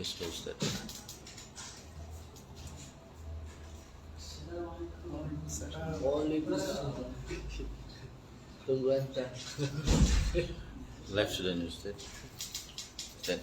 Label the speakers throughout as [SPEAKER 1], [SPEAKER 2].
[SPEAKER 1] majlis Pak Ustaz.
[SPEAKER 2] Waalaikumsalam. Tunggu hantar.
[SPEAKER 1] Live sudah nih Ustaz. Ustaz.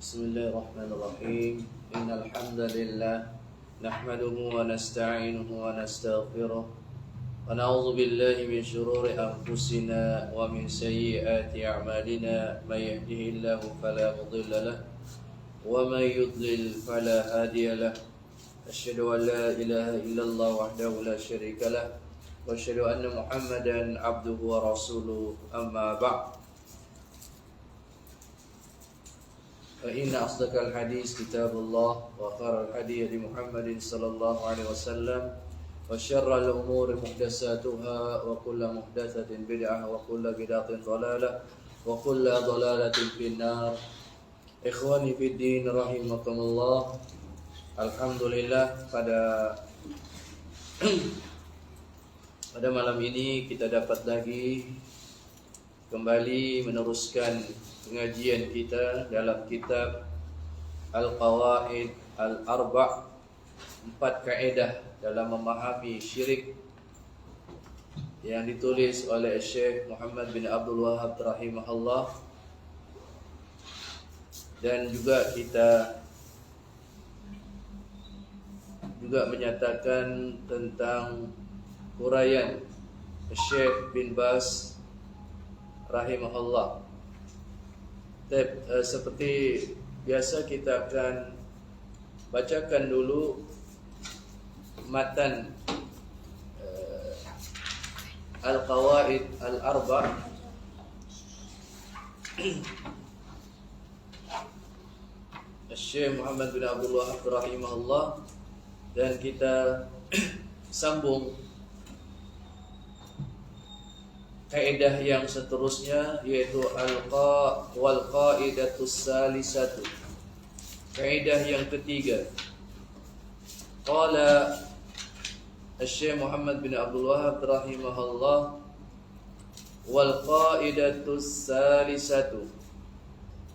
[SPEAKER 2] Bismillahirrahmanirrahim. Innal hamdalillah nahmaduhu wa nasta'inuhu wa nastaghfiruh wa na'udzu billahi min shururi anfusina wa min sayyiati a'malina may yahdihillahu fala mudilla lahu wa may yudlil fala hadiya lahu. Asyhadu an la ilaha illallah wahdahu la syarika lahu wa asyhadu anna Muhammadan abduhu wa rasuluhu, amma ba'd. فإن أصدق الحديث كتاب الله وخير الهدي هدي محمد صلى الله عليه وسلم وشر الأمور محدثاتها وكل محدثة بدعة وكل بدعة ضلالة وكل ضلالة في النار. Ikhwani fi din rahimakumullah. Alhamdulillah pada malam ini kita dapat lagi kembali meneruskan pengajian kita dalam kitab Al-Qawaid Al-Arba', 4 kaedah dalam memahami syirik, yang ditulis oleh Syekh Muhammad bin Abdul Wahhab rahimahullah. Dan juga kita juga menyatakan tentang uraian Syekh bin Baz rahimahullah. Seperti biasa kita akan bacakan dulu matan Al-Qawaid Al-Arba' Syekh Muhammad bin Abdul Wahhab rahimahullah, dan kita sambung kaidah yang seterusnya, yaitu wal qaidatus salisatu, kaidah yang ketiga. Qala Syekh Muhammad bin Abdul Wahhab rahimahullah, wal qaidatus salisatu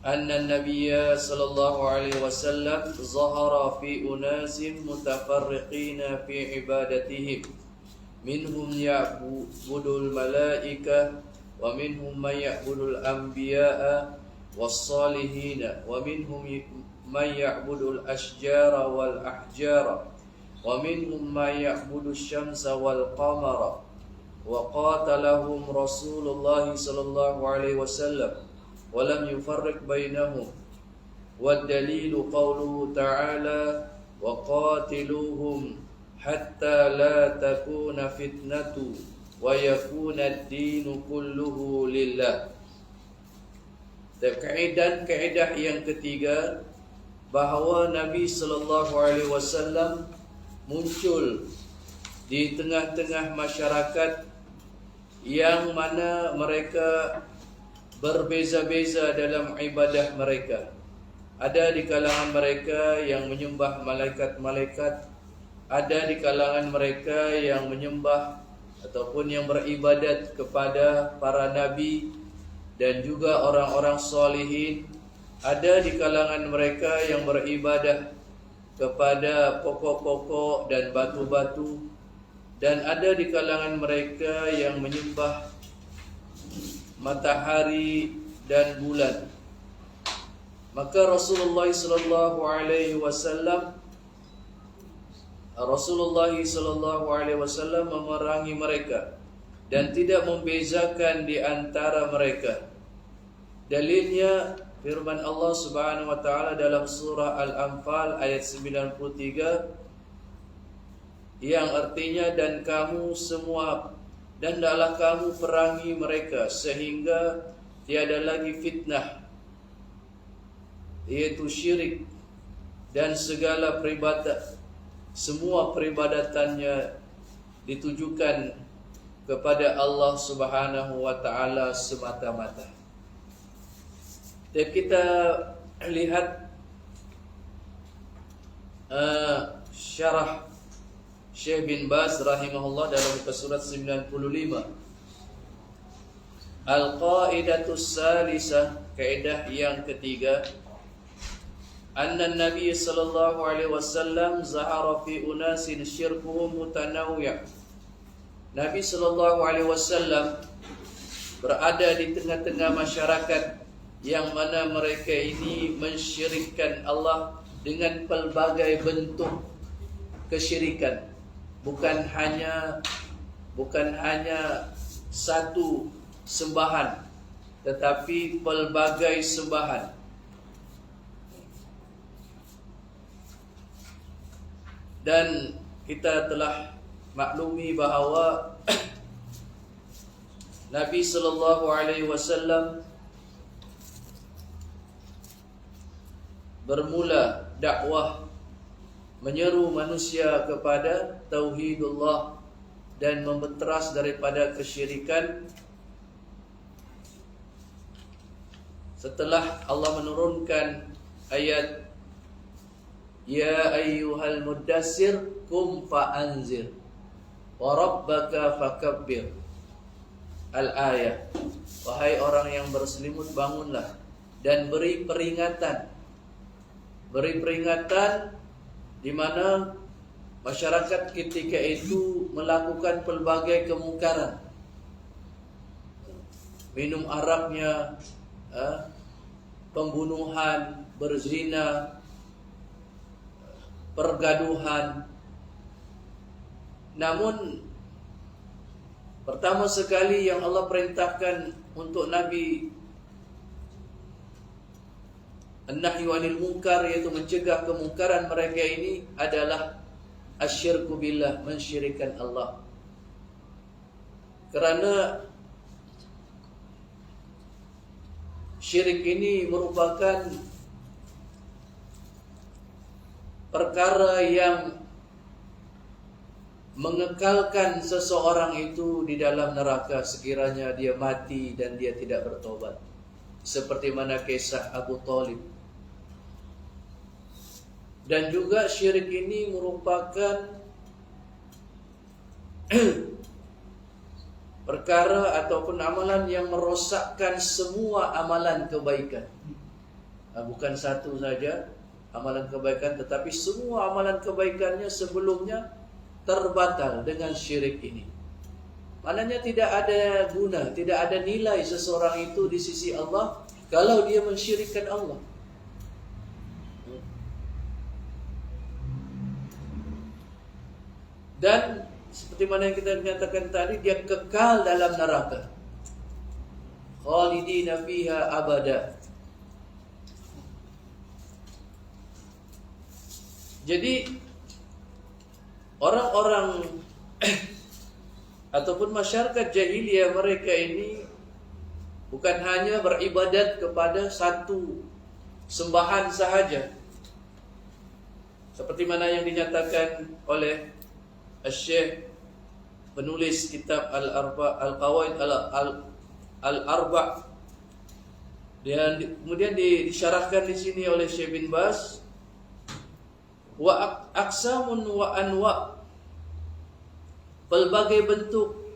[SPEAKER 2] anna an-nabiyya sallallahu alaihi wasallam zahara fi unasin mutafarriqina fi ibadatihim, minhum ya'budul malaika wa minhum man ya'budul anbiya'a was-salihina wa minhum man ya'budul ashjara wal ahjara wa minhum man ya'budus syamsa wal qamara. Wa qatalahum Rasulullah sallallahu alaihi wasallam wa lam yufarriq bainahum. Wad dalilu qawluhu ta'ala wa qatiluhum hatta la takuna fitnatu wa yakuna ad-dinu kulluhu lillah. Kaidah yang ketiga, bahawa Nabi sallallahu alaihi wasallam muncul di tengah-tengah masyarakat yang mana mereka berbeza-beza dalam ibadah mereka. Ada di kalangan mereka yang menyembah malaikat-malaikat, ada di kalangan mereka yang menyembah ataupun yang beribadat kepada para nabi dan juga orang-orang solihin. Ada di kalangan mereka yang beribadah kepada pokok-pokok dan batu-batu, dan ada di kalangan mereka yang menyembah matahari dan bulan. Maka Rasulullah sallallahu alaihi wasallam memerangi mereka dan tidak membezakan di antara mereka. Dalilnya firman Allah Subhanahu wa taala dalam surah Al-Anfal ayat 93, yang artinya, dan kamu semua, dan hendaklah kamu perangi mereka sehingga tiada lagi fitnah, yaitu syirik, dan segala semua peribadatannya ditujukan kepada Allah Subhanahu wa taala semata-mata. Dan kita lihat syarah Syekh bin Baz rahimahullah dalam muka surat 95. Al-qaidatus salisah, kaidah yang ketiga, anna Nabi sallallahu alaihi wasallam zahara fi unasin syirkuhum mutanawwi'. Nabi sallallahu alaihi wasallam berada di tengah-tengah masyarakat yang mana mereka ini mensyirikkan Allah dengan pelbagai bentuk kesyirikan, bukan hanya satu sembahan, tetapi pelbagai sembahan. Dan kita telah maklumi bahawa Nabi sallallahu alaihi wasallam bermula dakwah menyeru manusia kepada tauhidullah dan membenteras daripada kesyirikan setelah Allah menurunkan ayat Ya ayyuhal muddassir kum fa'anzir wa rabbaka fakabbir, al-ayah. Wahai orang yang berselimut, bangunlah dan beri peringatan. Beri peringatan di mana masyarakat ketika itu melakukan pelbagai kemungkaran. Minum araknya, pembunuhan, berzina, pergaduhan. Namun pertama sekali yang Allah perintahkan untuk Nabi an-nahyu 'anil munkar, yaitu mencegah kemungkaran mereka ini adalah asyirku billah, mensyirikkan Allah. Kerana syirik ini merupakan perkara yang mengekalkan seseorang itu di dalam neraka sekiranya dia mati dan dia tidak bertobat, seperti mana kisah Abu Talib. Dan juga syirik ini merupakan perkara ataupun amalan yang merosakkan semua amalan kebaikan. Bukan satu saja amalan kebaikan, tetapi semua amalan kebaikannya sebelumnya terbatal dengan syirik ini. Maknanya tidak ada guna, tidak ada nilai seseorang itu di sisi Allah kalau dia mensyirikkan Allah. Dan seperti mana yang kita nyatakan tadi, dia kekal dalam neraka, khalidina fiha abada. Jadi orang-orang ataupun masyarakat jahiliyah mereka ini bukan hanya beribadat kepada satu sembahan sahaja, seperti mana yang dinyatakan oleh Syekh penulis kitab Al-Qawaid Al-Arba'. Dan kemudian disyarahkan di sini oleh Syekh bin Baz, wa aqsamun wa anwa', pelbagai bentuk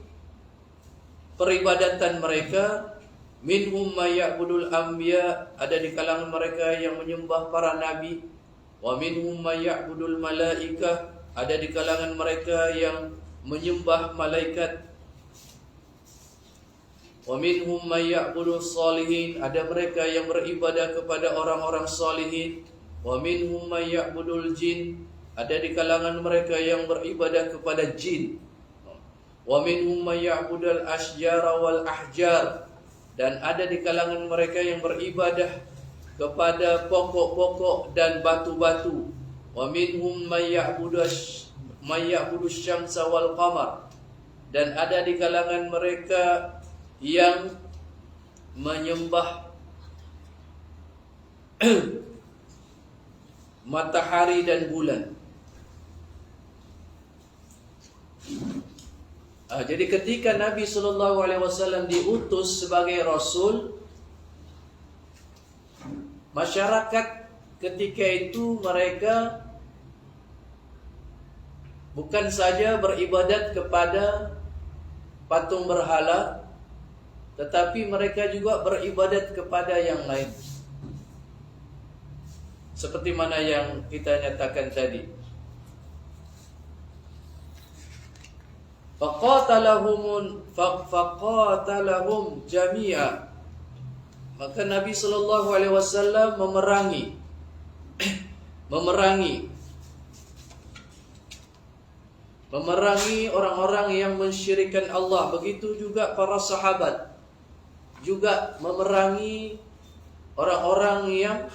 [SPEAKER 2] peribadatan mereka. Minhum may ya'budul anbiya, ada di kalangan mereka yang menyembah para nabi. Wa minhum may ya'budul malaikah, ada di kalangan mereka yang menyembah malaikat. Wa minhum may ya'budus salihin, ada mereka yang beribadah kepada orang-orang salihin. Wa minhum may ya'budul jin, ada di kalangan mereka yang beribadah kepada jin. Wa minhum may ya'budul asjara wal ahjar, dan ada di kalangan mereka yang beribadah kepada pokok-pokok dan batu-batu. Wa minhum may ya'budus syamsa wal qamar, dan ada di kalangan mereka yang matahari dan bulan. Jadi ketika Nabi SAW diutus sebagai Rasul, masyarakat ketika itu mereka bukan saja beribadat kepada patung berhala, tetapi mereka juga beribadat kepada yang lain. Seperti mana yang kita nyatakan tadi. Faqatalahum jami'a. Maka Nabi SAW memerangi orang-orang yang mensyirikkan Allah. Begitu juga para sahabat juga memerangi orang-orang yang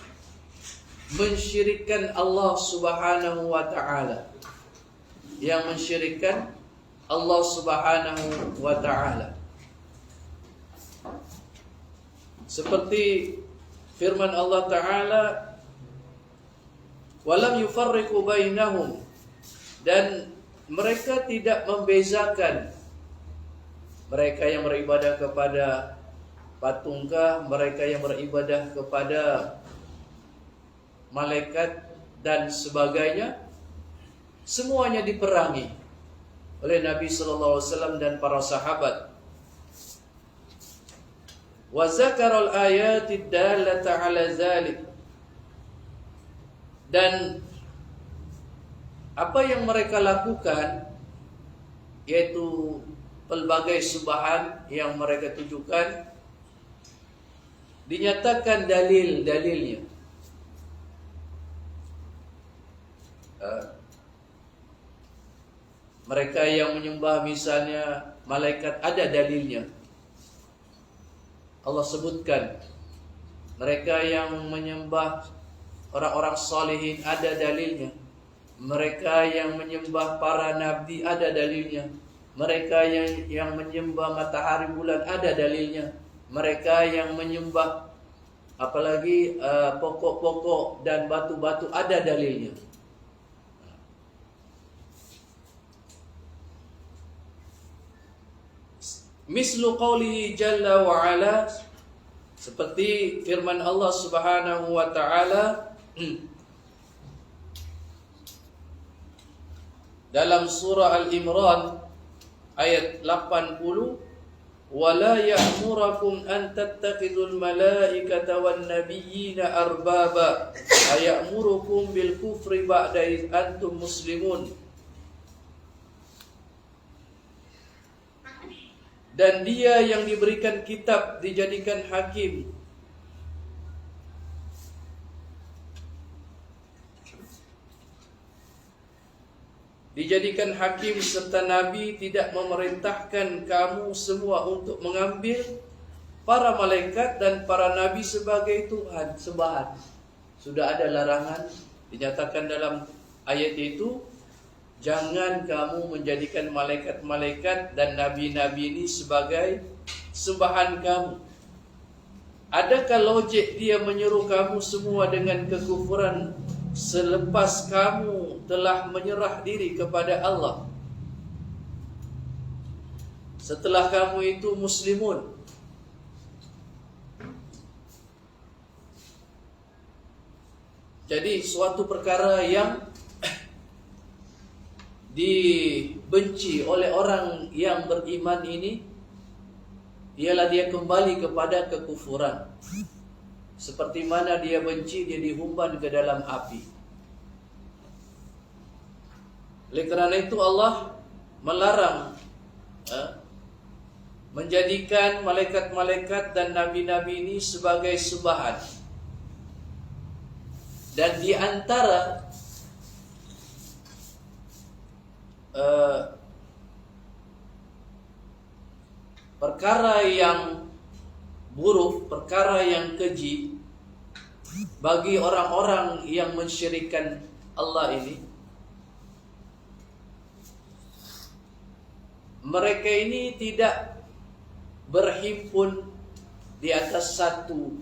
[SPEAKER 2] mensyirikkan Allah Subhanahu wa ta'ala, yang mensyirikkan Allah Subhanahu wa ta'ala. Seperti firman Allah Ta'ala, walam yufarriqu bainahum, dan mereka tidak membezakan mereka yang beribadah kepada patungkah, mereka yang beribadah kepada malaikat dan sebagainya. Semuanya diperangi oleh Nabi SAW dan para sahabat. Wa zakarul ayatid dalata ala zalik, dan apa yang mereka lakukan, yaitu pelbagai subahan yang mereka tujukan, dinyatakan dalil-dalilnya. Mereka yang menyembah misalnya malaikat, ada dalilnya. Allah sebutkan. Mereka yang menyembah orang-orang salihin, ada dalilnya. Mereka yang menyembah para nabi, ada dalilnya. Mereka yang menyembah matahari bulan, ada dalilnya. Mereka yang menyembah apalagi pokok-pokok dan batu-batu, ada dalilnya. Mislu qawlihi jalla wa ala, seperti firman Allah Subhanahu wa ta'ala dalam surah Al-Imran ayat 80, wala ya'murakum an tattakhidul malaikata wan nabiyyina arbaba aya'murukum bil kufri ba'da id antum muslimun. Dan dia yang diberikan kitab dijadikan hakim, serta Nabi tidak memerintahkan kamu semua untuk mengambil para malaikat dan para nabi sebagai Tuhan sembahan. Sudah ada larangan dinyatakan dalam ayat itu, jangan kamu menjadikan malaikat-malaikat dan nabi-nabi ini sebagai sembahan kamu. Adakah logik dia menyuruh kamu semua dengan kekufuran selepas kamu telah menyerah diri kepada Allah? Setelah kamu itu muslimun. Jadi suatu perkara yang dibenci oleh orang yang beriman ini ialah dia kembali kepada kekufuran. Seperti mana dia benci, dia dihumban ke dalam api. Oleh kerana itu Allah melarang menjadikan malaikat-malaikat dan nabi-nabi ini sebagai sembahan. Dan di antara perkara yang buruk, perkara yang keji bagi orang-orang yang mensyirikkan Allah ini, mereka ini tidak berhimpun di atas satu.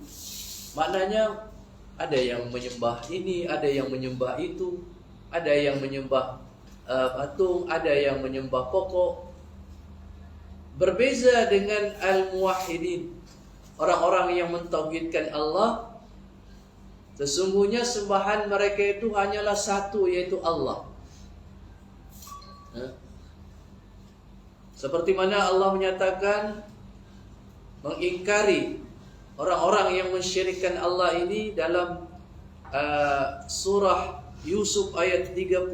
[SPEAKER 2] Maknanya Ada yang menyembah ini, ada yang menyembah itu, ada yang menyembah patung, ada yang menyembah pokok. Berbeza dengan al-muwahhidin, orang-orang yang mentauhidkan Allah. Sesungguhnya sembahan mereka itu hanyalah satu, yaitu Allah. Seperti mana Allah menyatakan mengingkari orang-orang yang mensyirikkan Allah ini dalam surah Yusuf ayat 39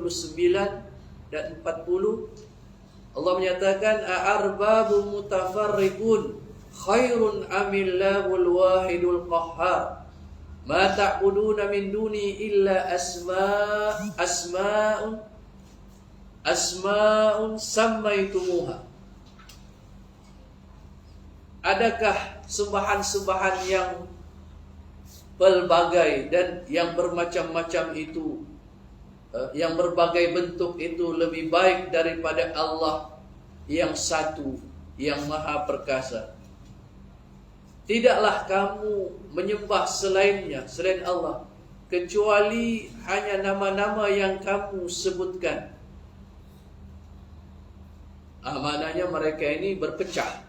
[SPEAKER 2] dan 40. Allah menyatakan a'arbabun mutafarriqun khairun amillahul wahidul qahhar ma ta'buduna min duni illa asma'un sammaitumuha. Adakah sembahan-sembahan yang pelbagai dan yang bermacam-macam itu, yang berbagai bentuk itu lebih baik daripada Allah yang satu, yang maha perkasa? Tidaklah kamu menyembah selainnya, selain Allah, kecuali hanya nama-nama yang kamu sebutkan. Maknanya mereka ini berpecah,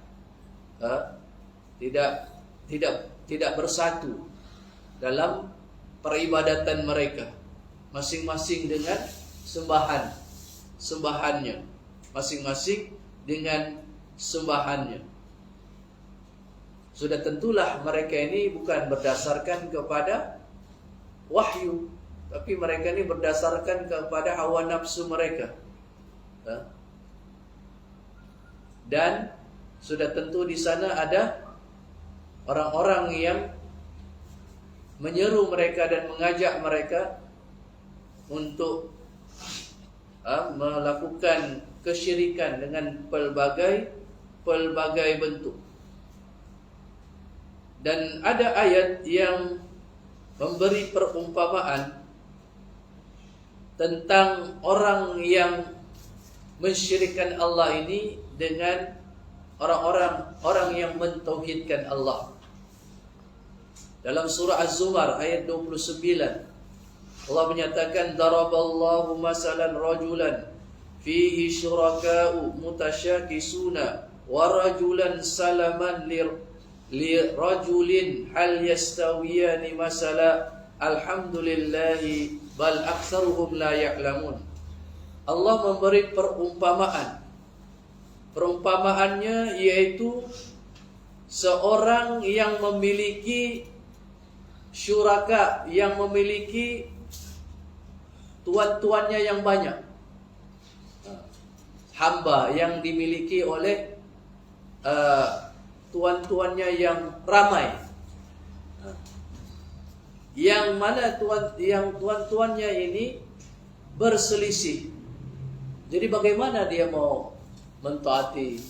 [SPEAKER 2] tidak bersatu dalam peribadatan mereka, masing-masing dengan sembahannya, masing-masing dengan sembahannya. Sudah tentulah mereka ini bukan berdasarkan kepada wahyu, tapi mereka ini berdasarkan kepada hawa nafsu mereka. Dan sudah tentu di sana ada orang-orang yang menyeru mereka dan mengajak mereka untuk melakukan kesyirikan dengan pelbagai bentuk. Dan ada ayat yang memberi perumpamaan tentang orang yang mensyirikkan Allah ini dengan orang yang mentauhidkan Allah. Dalam surah Az-Zumar ayat 29, Allah menyatakan daraballahu masalan rajulan fihi syuraka'u mutasyakisuna wa rajulan salaman li rajulin hal yastawiyani masala alhamdulillahi bal aktsaruhum la ya'lamun. Allah memberi perumpamaan. Perumpamaannya yaitu seorang yang memiliki syuraka, yang memiliki tuan-tuannya yang banyak, hamba yang dimiliki oleh tuan-tuannya yang ramai, yang mana tuan-tuannya ini berselisih. Jadi bagaimana dia mau mentaati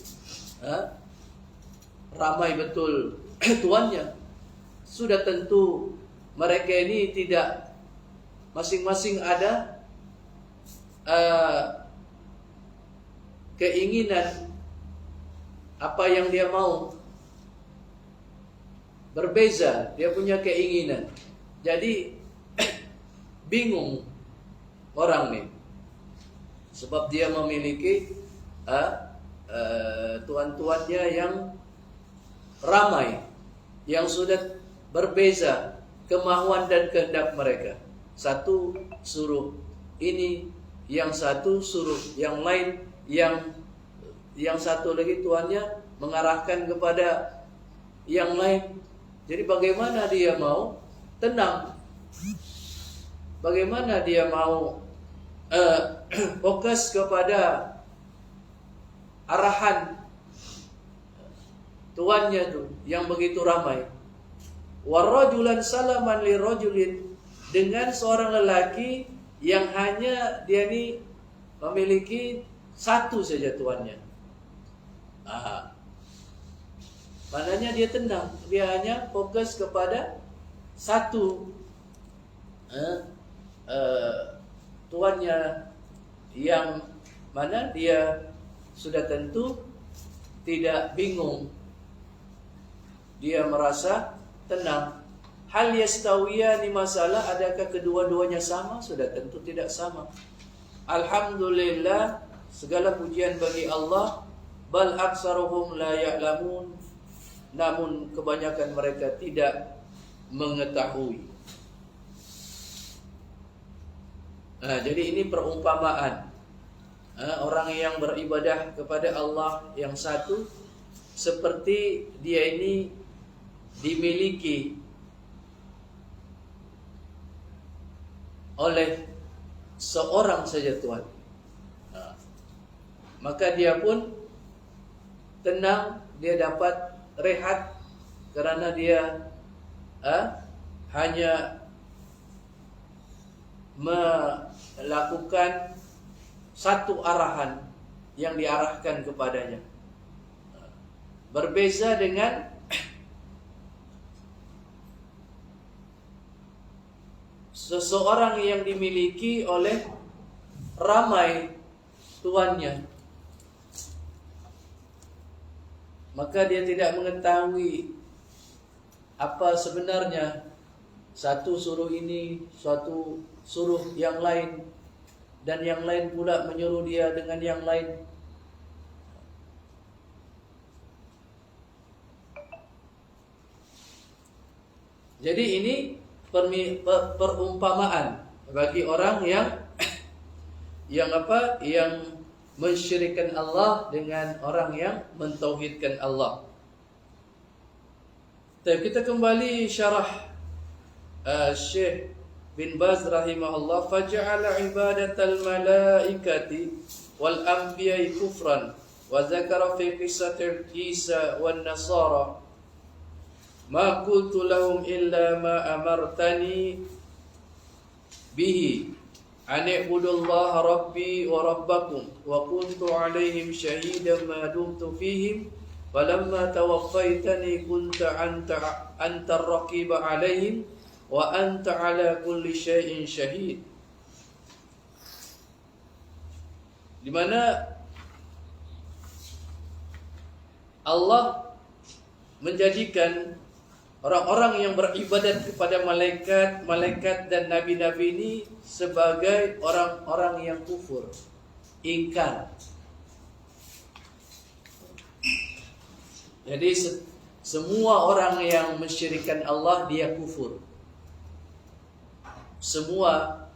[SPEAKER 2] ramai betul tuannya? Sudah tentu mereka ini tidak, masing-masing ada keinginan apa yang dia mau, berbeza, dia punya keinginan. Jadi bingung orang nih, sebab dia memiliki tuan-tuannya yang ramai, yang sudah berbeza kemauan dan kehendak mereka. Satu suruh ini, yang satu suruh yang lain, yang satu lagi tuannya mengarahkan kepada yang lain. Jadi bagaimana dia mau tenang? Bagaimana dia mau fokus kepada arahan tuannya tuh yang begitu ramai? Warajulan salaman li rajulin, dengan seorang lelaki yang hanya dia ini memiliki satu saja tuannya. Maknanya dia tenang, dia hanya fokus kepada satu tuannya, yang mana dia sudah tentu tidak bingung, dia merasa tenang. hal yastawiyani, masalah adakah kedua-duanya sama? Sudah tentu tidak sama. Alhamdulillah, segala pujian bagi Allah. Bal aksaruhum la ya'lamun, namun kebanyakan mereka tidak mengetahui. Jadi ini perumpamaan orang yang beribadah kepada Allah yang satu, seperti dia ini dimiliki oleh seorang saja Tuhan. Maka dia pun tenang, dia dapat rehat karena dia hanya melakukan satu arahan yang diarahkan kepadanya. Berbeza dengan seseorang yang dimiliki oleh ramai tuannya, maka dia tidak mengetahui apa sebenarnya. Satu suruh ini, suatu suruh yang lain, dan yang lain pula menyuruh dia dengan yang lain. Jadi ini perumpamaan bagi orang yang mensyirikkan Allah dengan orang yang mentauhidkan Allah. Kita kembali syarah Syekh bin Baz rahimahullah. Faja'ala ibadatal malaikati wal anbiya'i kufran wa zakara fi qissati Isa wan Nasara ma qultu lahum illa ma amartani bihi an i'budullaha rabbi wa rabbakum wa kuntu alaihim shahidan ma dumtu fihim falamma tawaffaytani kunta anta ar-raqiba alaihim wa anta ala kulli syai'in syahid. Di mana Allah menjadikan orang-orang yang beribadat kepada malaikat dan nabi-nabi ini sebagai orang-orang yang kufur, ingkar. Jadi semua orang yang mensyirikkan Allah dia kufur. Semua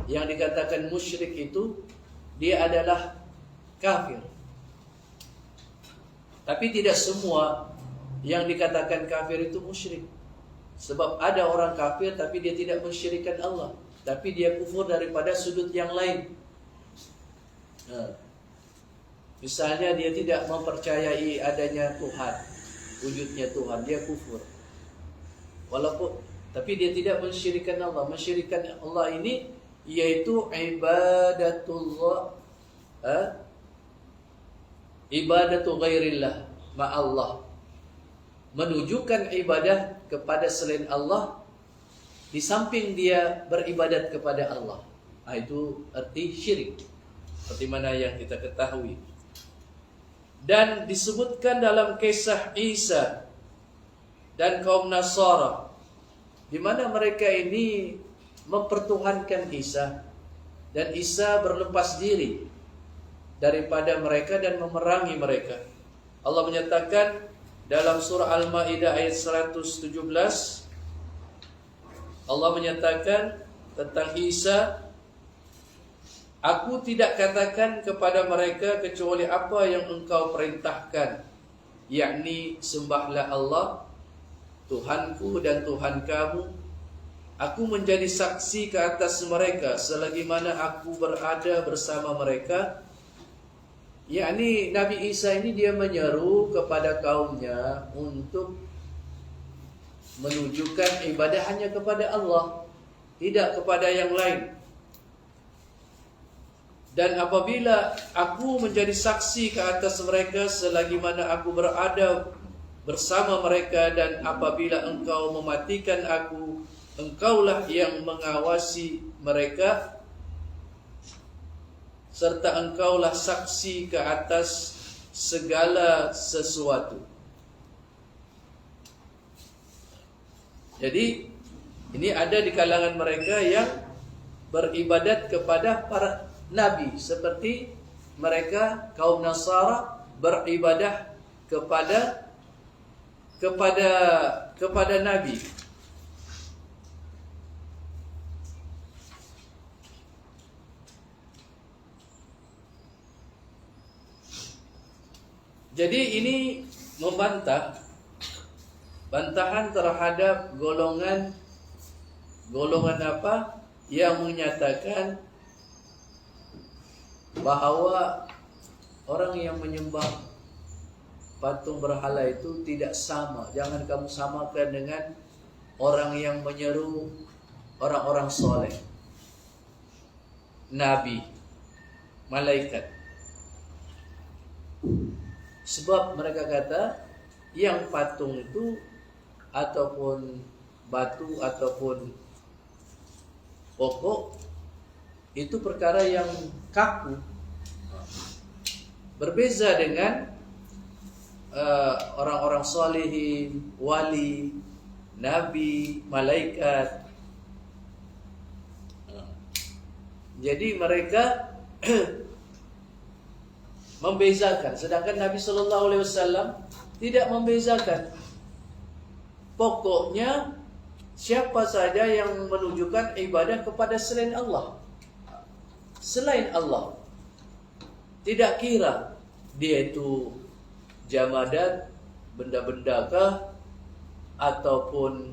[SPEAKER 2] yang dikatakan musyrik itu dia adalah kafir. Tapi tidak semua yang dikatakan kafir itu musyrik. Sebab ada orang kafir tapi dia tidak mensyirikkan Allah, tapi dia kufur daripada sudut yang lain. Misalnya dia tidak mempercayai adanya Tuhan, wujudnya Tuhan, dia kufur. Tapi dia tidak mensyirikkan Allah. Mensyirikkan Allah ini yaitu ibadatullah, ibadatu ghairillah ma'allah, menunjukkan ibadah kepada selain Allah di samping dia beribadat kepada Allah. Itu arti syirik, seperti mana yang kita ketahui. Dan disebutkan dalam kisah Isa dan kaum Nasara, di mana mereka ini mempertuhankan Isa, dan Isa berlepas diri daripada mereka dan memerangi mereka. Allah menyatakan dalam surah Al-Maidah ayat 117, Allah menyatakan tentang Isa, aku tidak katakan kepada mereka kecuali apa yang engkau perintahkan, yakni sembahlah Allah, Tuhanku dan Tuhan kamu. Aku menjadi saksi ke atas mereka selagi mana aku berada bersama mereka. Yakni Nabi Isa ini dia menyeru kepada kaumnya untuk menunjukkan ibadah hanya kepada Allah, tidak kepada yang lain. Dan apabila aku menjadi saksi ke atas mereka selagi mana aku berada bersama mereka, dan apabila engkau mematikan aku, engkaulah yang mengawasi mereka, serta engkaulah saksi ke atas segala sesuatu. Jadi ini ada di kalangan mereka yang beribadat kepada para nabi, seperti mereka kaum Nasara beribadah kepada nabi. Jadi ini bantahan terhadap golongan apa yang menyatakan bahawa orang yang menyembah patung berhala itu tidak sama. Jangan kamu samakan dengan orang yang menyeru orang-orang soleh, nabi, malaikat. Sebab mereka kata yang patung itu ataupun batu ataupun pokok itu perkara yang kaku. Berbeza dengan orang-orang salihin, wali, nabi, malaikat. Jadi mereka membezakan, sedangkan Nabi Sallallahu Alaihi Wasallam tidak membezakan. Pokoknya siapa saja yang menunjukkan ibadah kepada selain Allah, tidak kira dia itu jamadat, benda-benda kah, ataupun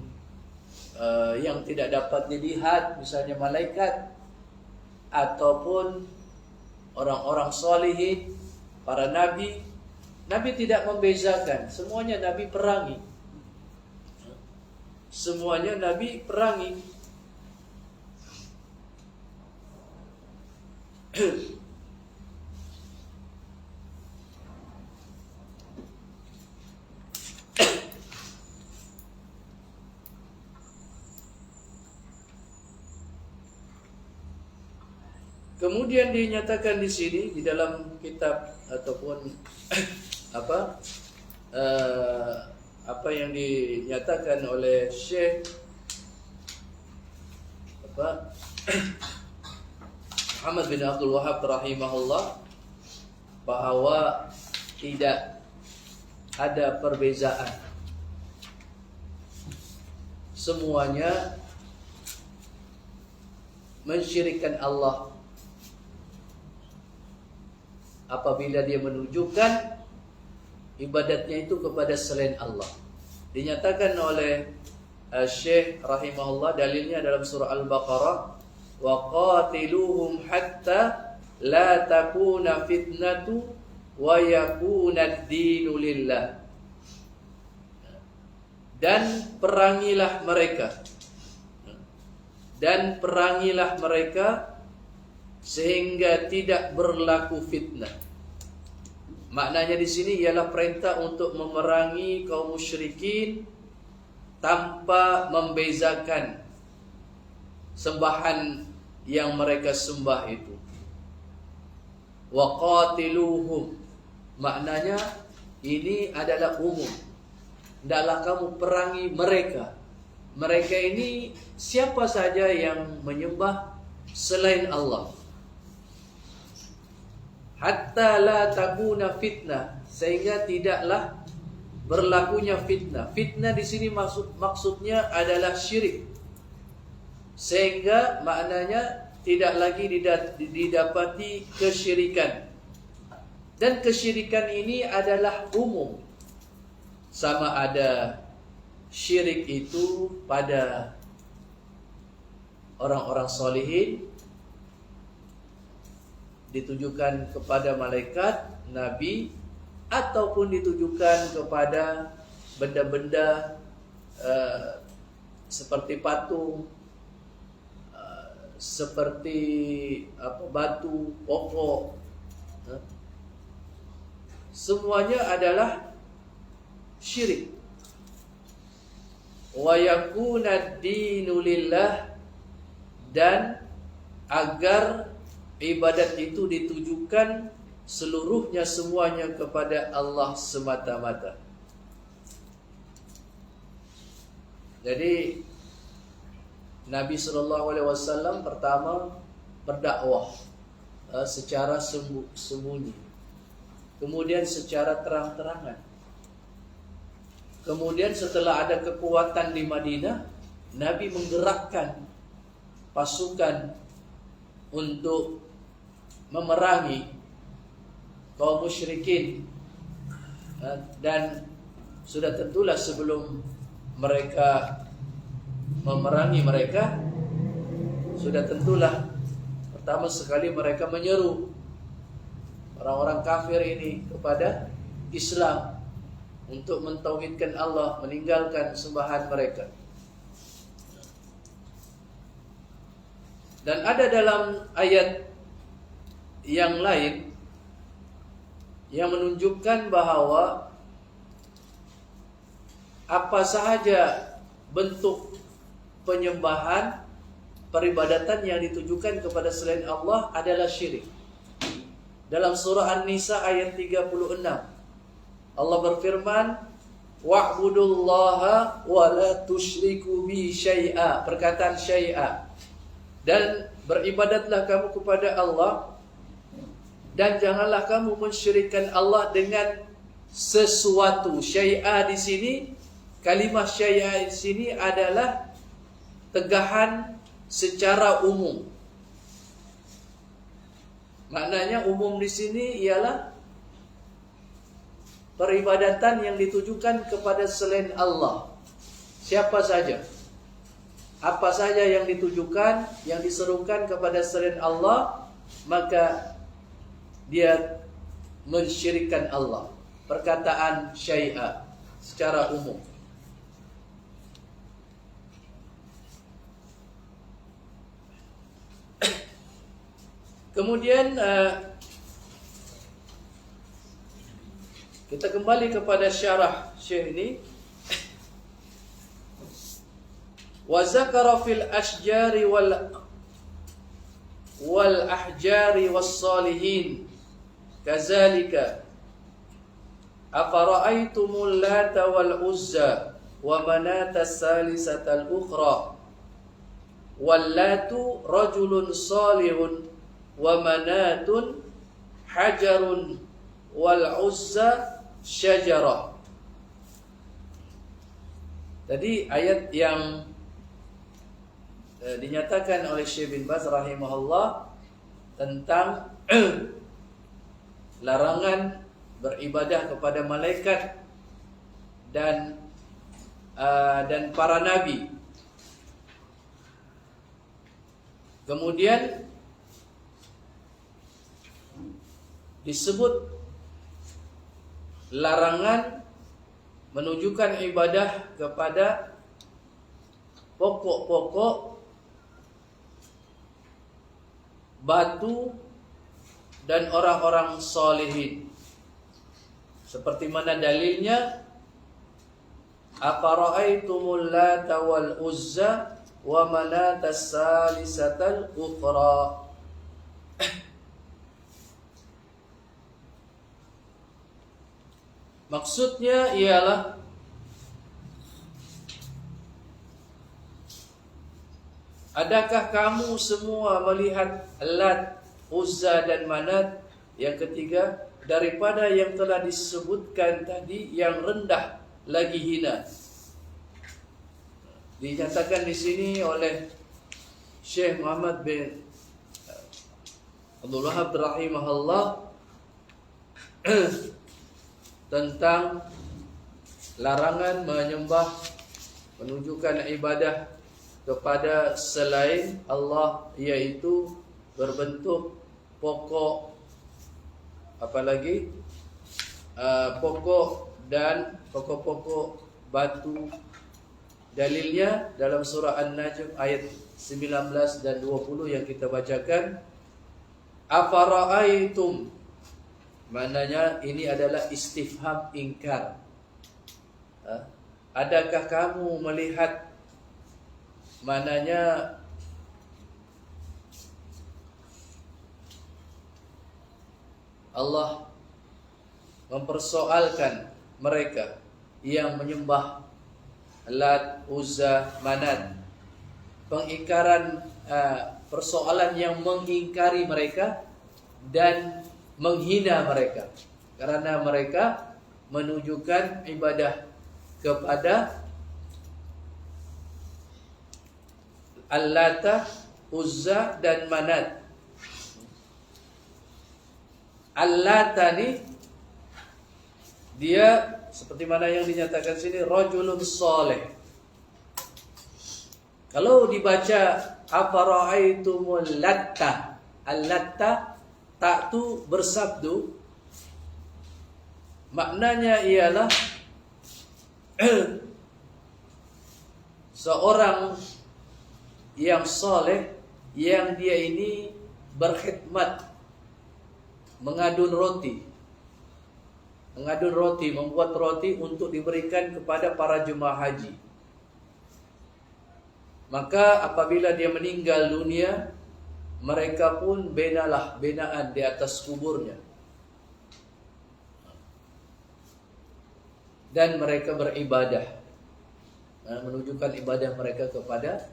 [SPEAKER 2] yang tidak dapat dilihat, misalnya malaikat, ataupun orang-orang solihin, para nabi. Nabi tidak membezakan, semuanya Nabi perangi. Semuanya Nabi perangi. Kemudian dinyatakan di sini di dalam kitab ataupun apa yang dinyatakan oleh Syekh Muhammad bin Abdul Wahhab rahimahullah, bahwa tidak ada perbezaan, semuanya mensyirikkan Allah apabila dia menunjukkan ibadatnya itu kepada selain Allah. Dinyatakan oleh Syekh rahimahullah, dalilnya dalam surah Al-Baqarah, wa qatiluhum hatta la takuna fitnatu wa yakuna ad-dinu lillah. Dan perangilah mereka sehingga tidak berlaku fitnah. Maknanya di sini ialah perintah untuk memerangi kaum musyrikin tanpa membezakan sembahan yang mereka sembah itu. Wa qatiluhum, maknanya ini adalah umum. Hendaklah kamu perangi mereka. Mereka ini siapa saja yang menyembah selain Allah. Hatta la takuna fitnah, sehingga tidaklah berlakunya fitnah. Fitnah di sini maksudnya adalah syirik. Sehingga maknanya tidak lagi didapati kesyirikan. Dan kesyirikan ini adalah umum. Sama ada syirik itu pada orang-orang solihin, ditujukan kepada malaikat, nabi, ataupun ditujukan kepada benda-benda seperti patung, seperti batu, pokok. Semuanya adalah syirik. Wa yakuna ad-dinu lillah, dan agar ibadat itu ditujukan seluruhnya, semuanya kepada Allah semata-mata. Jadi Nabi SAW pertama berdakwah secara sembunyi, kemudian secara terang-terangan. Kemudian setelah ada kekuatan di Madinah, Nabi menggerakkan pasukan untuk memerangi kaum musyrikin, dan sudah tentulah sebelum mereka memerangi mereka, sudah tentulah pertama sekali mereka menyeru orang-orang kafir ini kepada Islam untuk mentauhidkan Allah, meninggalkan sembahan mereka. Dan ada dalam ayat yang lain yang menunjukkan bahwa apa sahaja bentuk penyembahan, peribadatan yang ditujukan kepada selain Allah adalah syirik. Dalam surah An-Nisa ayat 36, Allah berfirman, wa'budullaha wa la tusyriku bi syai'a, perkataan syai'a, dan beribadatlah kamu kepada Allah dan janganlah kamu mensyirikkan Allah dengan sesuatu. Syai'a di sini, kalimat syai'a di sini adalah tegahan secara umum. Maknanya umum di sini ialah peribadatan yang ditujukan kepada selain Allah. Siapa saja, apa saja yang ditujukan, yang diserukan kepada selain Allah, maka dia mensyirikkan Allah. Perkataan syai'a secara umum. Kemudian kita kembali kepada syarah Syekh ini. Wa zakara fil ashjari wal ahjari was salihin kazalika afara'aytumul lata wal uzza wa manata salisatal ukhra wal latu rajulun salihun wa manatun hajarun wal uzza syajarah. Tadi ayat yang dinyatakan oleh Syekh bin Baz rahimahullah tentang larangan beribadah kepada malaikat dan para nabi. Kemudian disebut larangan menunjukkan ibadah kepada pokok-pokok, batu, dan orang-orang solihin. Seperti mana dalilnya? Afara'aitumul lata wal uzza wa manatas salisatal ukhra. Maksudnya ialah adakah kamu semua melihat Lat, Uzza dan Manat yang ketiga daripada yang telah disebutkan tadi yang rendah lagi hina? Dinyatakan di sini oleh Syekh Muhammad bin Abdul Wahhab rahimahullah tentang larangan menyembah, menunjukkan ibadah kepada selain Allah, yaitu berbentuk pokok, apalagi pokok dan pokok-pokok batu. Dalilnya dalam surah An-Najm ayat 19 dan 20 yang kita bacakan. Afara'aitum, maknanya ini adalah istifham ingkar. Adakah kamu melihat, maknanya Allah mempersoalkan mereka yang menyembah Lat, Uzza, Manat. Pengingkaran persoalan yang mengingkari mereka dan menghina mereka, karena mereka menunjukkan ibadah kepada Al-Lata, Uzza dan Manat. Al-Lata ni dia seperti mana yang dinyatakan sini, rajulun saleh. Kalau dibaca afara'aitumul latta, al-latta, tak tu bersabdu, maknanya ialah seorang yang soleh, yang dia ini berkhidmat, mengadun roti, membuat roti untuk diberikan kepada para jemaah haji. Maka apabila dia meninggal dunia, mereka pun binaan di atas kuburnya, dan mereka beribadah, menunjukkan ibadah mereka kepada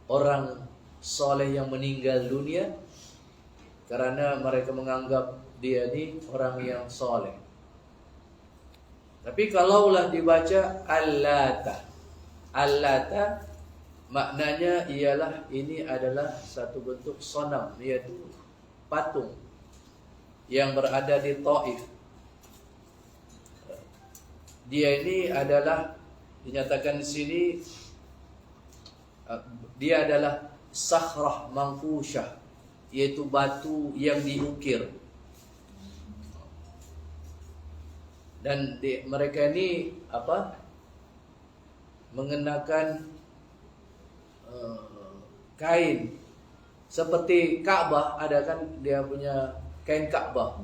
[SPEAKER 2] orang soleh yang meninggal dunia, karena mereka menganggap dia ni orang yang soleh. Tapi kalaulah dibaca Al-Lata, Al-Lata maknanya ialah ini adalah satu bentuk sonam, yaitu patung yang berada di Taif. Dia ini adalah, dinyatakan di sini, dia adalah sakhrah mangfusyah, yaitu batu yang diukir. Dan mereka ini mengenakan kain seperti Ka'bah, ada kan dia punya kain Ka'bah.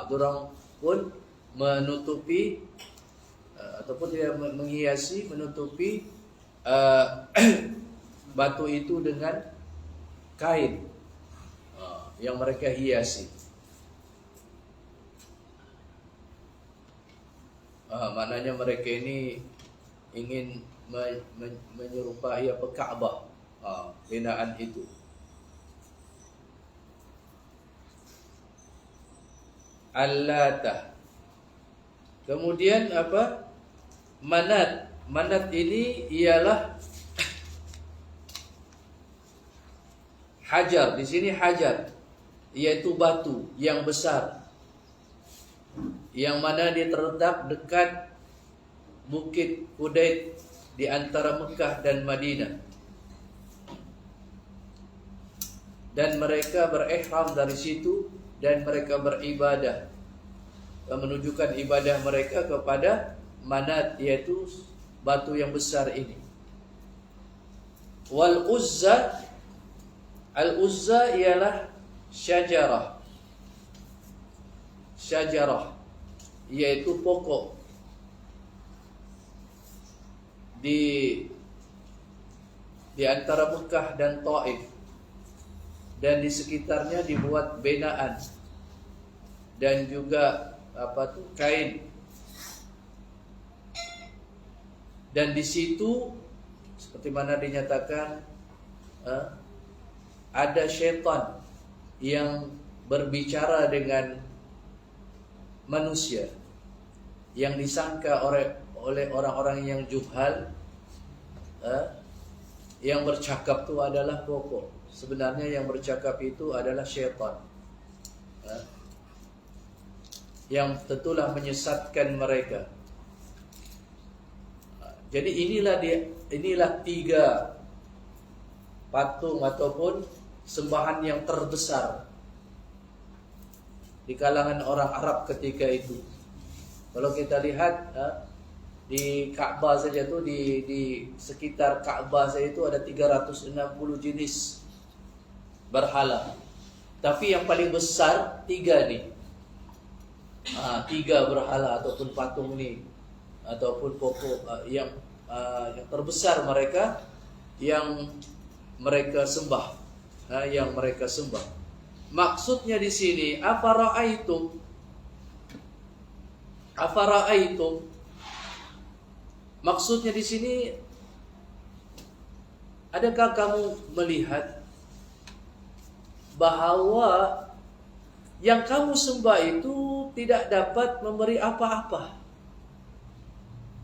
[SPEAKER 2] Dorang pun menutupi ataupun dia menghiasi, menutupi batu itu dengan kain yang mereka hiasi. Maknanya mereka ini ingin menyerupai Ka'bah, binaan itu. Al-Lata. Kemudian Manat. Manat ini ialah hajar. Di sini hajar, yaitu batu yang besar, yang mana dia terletak dekat Bukit Hudaid di antara Mekah dan Madinah. Dan mereka berihram dari situ, dan mereka beribadah, menunjukkan ibadah mereka kepada Manat, yaitu batu yang besar ini. Wal Uzza, Al-Uzza ialah syajarah, yaitu pokok di antara Mekah dan Taif, dan di sekitarnya dibuat binaan dan juga kain. Dan di situ seperti mana dinyatakan ada syaitan yang berbicara dengan manusia, yang disangka oleh orang-orang yang juhal, yang bercakap itu adalah pokok. Sebenarnya yang bercakap itu adalah syaitan, yang tentulah menyesatkan mereka. Jadi inilah 3 patung ataupun sembahan yang terbesar di kalangan orang Arab ketika itu. Kalau kita lihat di Ka'bah saja tu, di sekitar Ka'bah saja itu ada 360 jenis berhala. Tapi yang paling besar 3 ni. 3 berhala ataupun patung ni, ataupun pokok yang terbesar mereka, yang mereka sembah, yang mereka sembah. Maksudnya di sini afara'aitum Maksudnya di sini, adakah kamu melihat bahwa yang kamu sembah itu tidak dapat memberi apa-apa?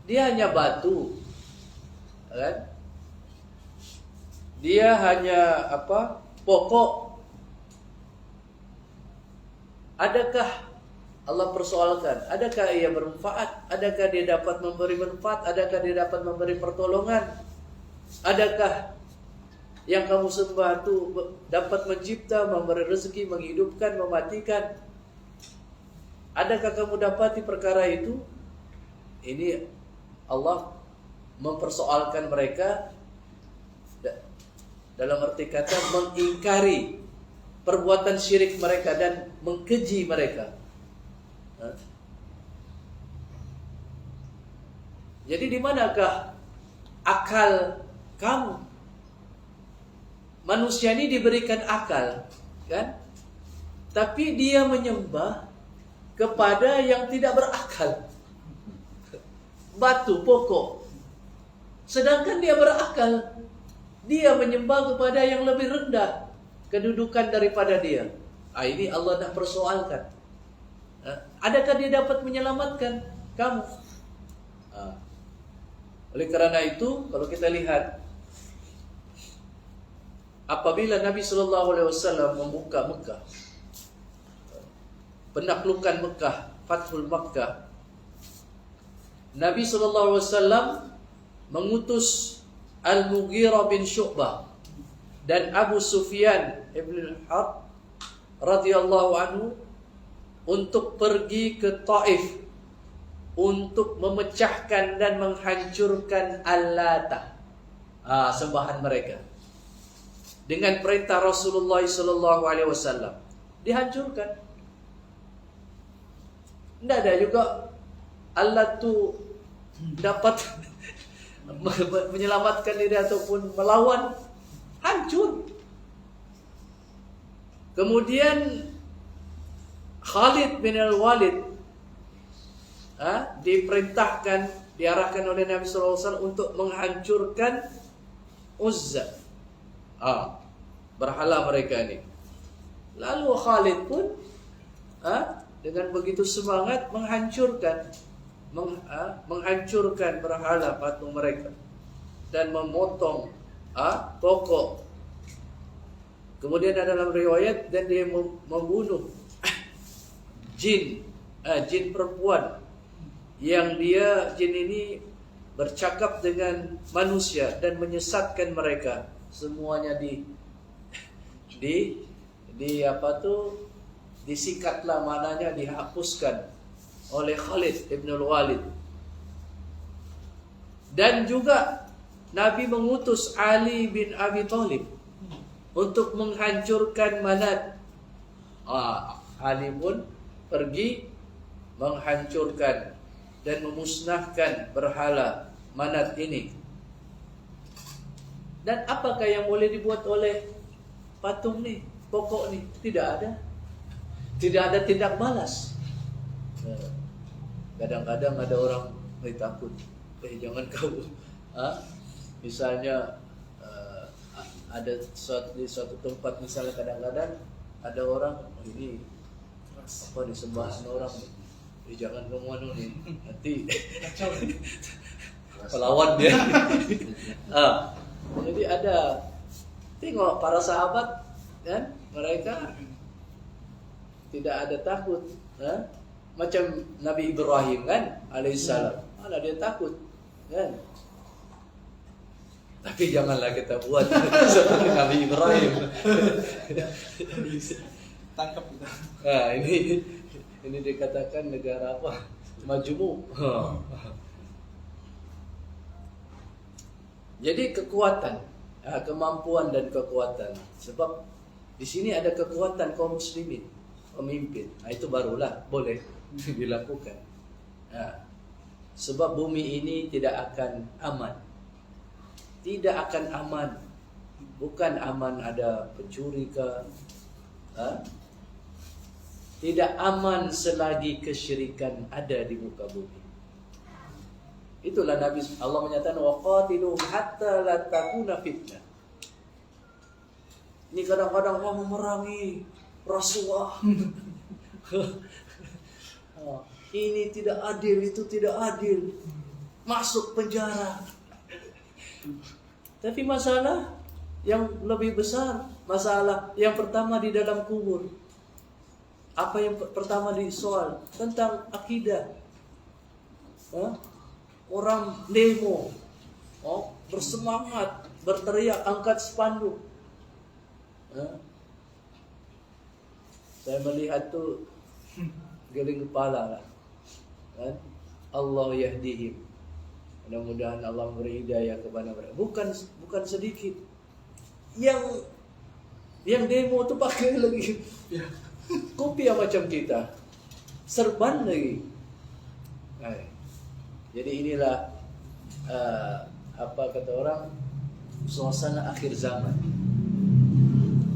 [SPEAKER 2] Dia hanya batu, kan? Dia hanya pokok. Adakah Allah persoalkan, adakah ia bermanfaat? Adakah dia dapat memberi manfaat? Adakah dia dapat memberi pertolongan? Adakah yang kamu sembah itu dapat mencipta, memberi rezeki, menghidupkan, mematikan? Adakah kamu dapati perkara itu? Ini Allah mempersoalkan mereka, dalam arti kata mengingkari perbuatan syirik mereka dan mengkeji mereka. Jadi di manakah akal kamu? Manusia ini diberikan akal, kan? Tapi dia menyembah kepada yang tidak berakal. Batu, pokok. Sedangkan dia berakal. Dia menyembah kepada yang lebih rendah kedudukan daripada dia. Ini Allah nak persoalkan. Adakah dia dapat menyelamatkan kamu? Oleh kerana itu, kalau kita lihat, apabila Nabi SAW membuka Mekah, penaklukan Mekah, Fathul Makkah, Nabi SAW mengutus Al-Mughirah bin Syu'bah dan Abu Sufyan ibn al-Harb radhiyallahu anhu untuk pergi ke Taif untuk memecahkan dan menghancurkan Al-Latah, sembahan mereka. Dengan perintah Rasulullah SAW dihancurkan. Tidak ada juga Allah tu dapat menyelamatkan diri ataupun melawan, hancur. Kemudian Khalid bin Al-Walid diperintahkan, diarahkan oleh Nabi SAW untuk menghancurkan Uzza, berhala mereka ini. Lalu Khalid pun dengan begitu semangat menghancurkan berhala patung mereka dan memotong pokok. Kemudian dalam riwayat, dan dia membunuh jin perempuan yang jin ini bercakap dengan manusia dan menyesatkan mereka. Semuanya disikatlah, mananya dihapuskan oleh Khalid ibn al-Walid. Dan juga Nabi mengutus Ali bin Abi Thalib untuk menghancurkan Manat. Ali pun pergi menghancurkan dan memusnahkan berhala Manat ini. Dan apakah yang boleh dibuat oleh patung ni, pokok ni? Tidak ada. Tidak ada tindak balas. Kadang-kadang ada orang takut, jangan kau. Misalnya ada di suatu tempat, misalnya kadang-kadang ada orang ini disembah orang, jangan kamu ni, nanti pelawan dia. Jadi ada, tengok para sahabat kan, mereka tidak ada takut, macam Nabi Ibrahim kan, alaihissalam, mana dia takut kan? Tapi janganlah kita buat seperti Nabi Ibrahim.
[SPEAKER 3] Tangkap kita.
[SPEAKER 2] Ini dikatakan negara apa? Majmuk. Jadi kekuatan, kemampuan dan kekuatan. Sebab di sini ada kekuatan kaum muslimin, pemimpin. Itu barulah boleh dilakukan. Sebab bumi ini tidak akan aman. Tidak akan aman. Bukan aman ada pencuri ke. Tidak aman selagi kesyirikan ada di muka bumi. Itulah Nabi Allah menyatakan waqatilu hatta la takuna fitnah. Ini kadang-kadang mau memerangi rasuah. Ini tidak adil, itu tidak adil. Masuk penjara. Tapi masalah yang lebih besar, masalah yang pertama di dalam kubur. Apa yang pertama disoal? Tentang akidah. Orang demo, bersemangat, berteriak, angkat spanduk. Saya melihat tuh geling kepala lah. Allah yahdihim. Mudah-mudahan Allah memberi hidayah kepada mereka. Bukan sedikit. Yang demo tuh pakai lagi kopiah macam kita, serban lagi. Jadi inilah apa kata orang, suasana akhir zaman.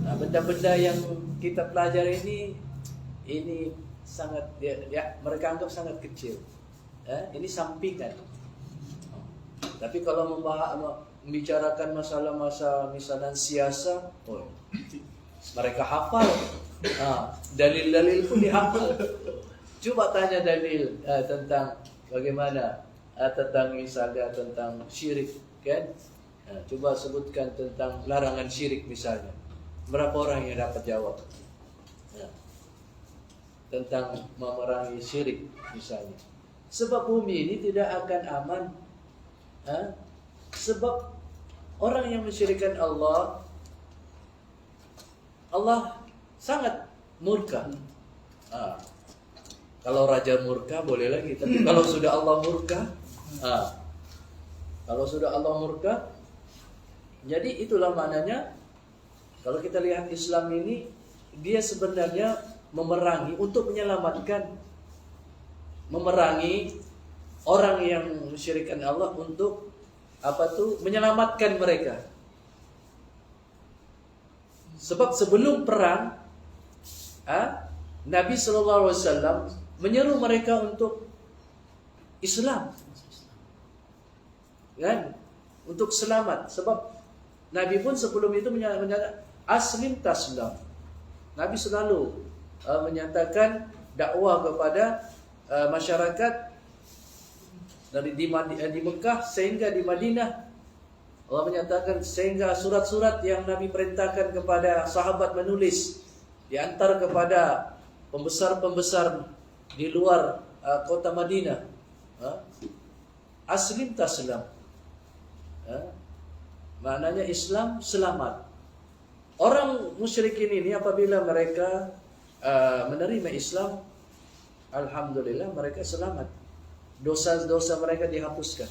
[SPEAKER 2] Benda-benda yang kita pelajari ini sangat ya mereka anggap sangat kecil. Ini sampingan. Tapi kalau membicarakan masalah-masalah misalnya siasa, mereka hafal. Dalil-dalil pun dihafal. Coba tanya dalil tentang bagaimana tentang misalnya tentang syirik, kan? Coba sebutkan tentang larangan syirik misalnya. Berapa orang yang dapat jawab? Tentang memerangi syirik misalnya. Sebab bumi ini tidak akan aman. Sebab orang yang mensyirikkan Allah sangat murka. Kalau raja murka boleh lagi, tapi kalau sudah Allah murka, jadi itulah maknanya. Kalau kita lihat Islam ini, dia sebenarnya memerangi untuk memerangi orang yang mensyirikkan Allah untuk menyelamatkan mereka. Sebab sebelum perang, Nabi SAW menyeru mereka untuk Islam, kan? Untuk selamat. Sebab Nabi pun sebelum itu menyatakan aslim taslam. Nabi selalu menyatakan dakwah kepada masyarakat di Mekah sehingga di Madinah. Allah menyatakan sehingga surat-surat yang Nabi perintahkan kepada sahabat menulis diantar kepada pembesar-pembesar di luar kota Madinah. Aslim taslam. Maknanya Islam selamat. Orang musyrikin ini apabila mereka menerima Islam, alhamdulillah mereka selamat. Dosa-dosa mereka dihapuskan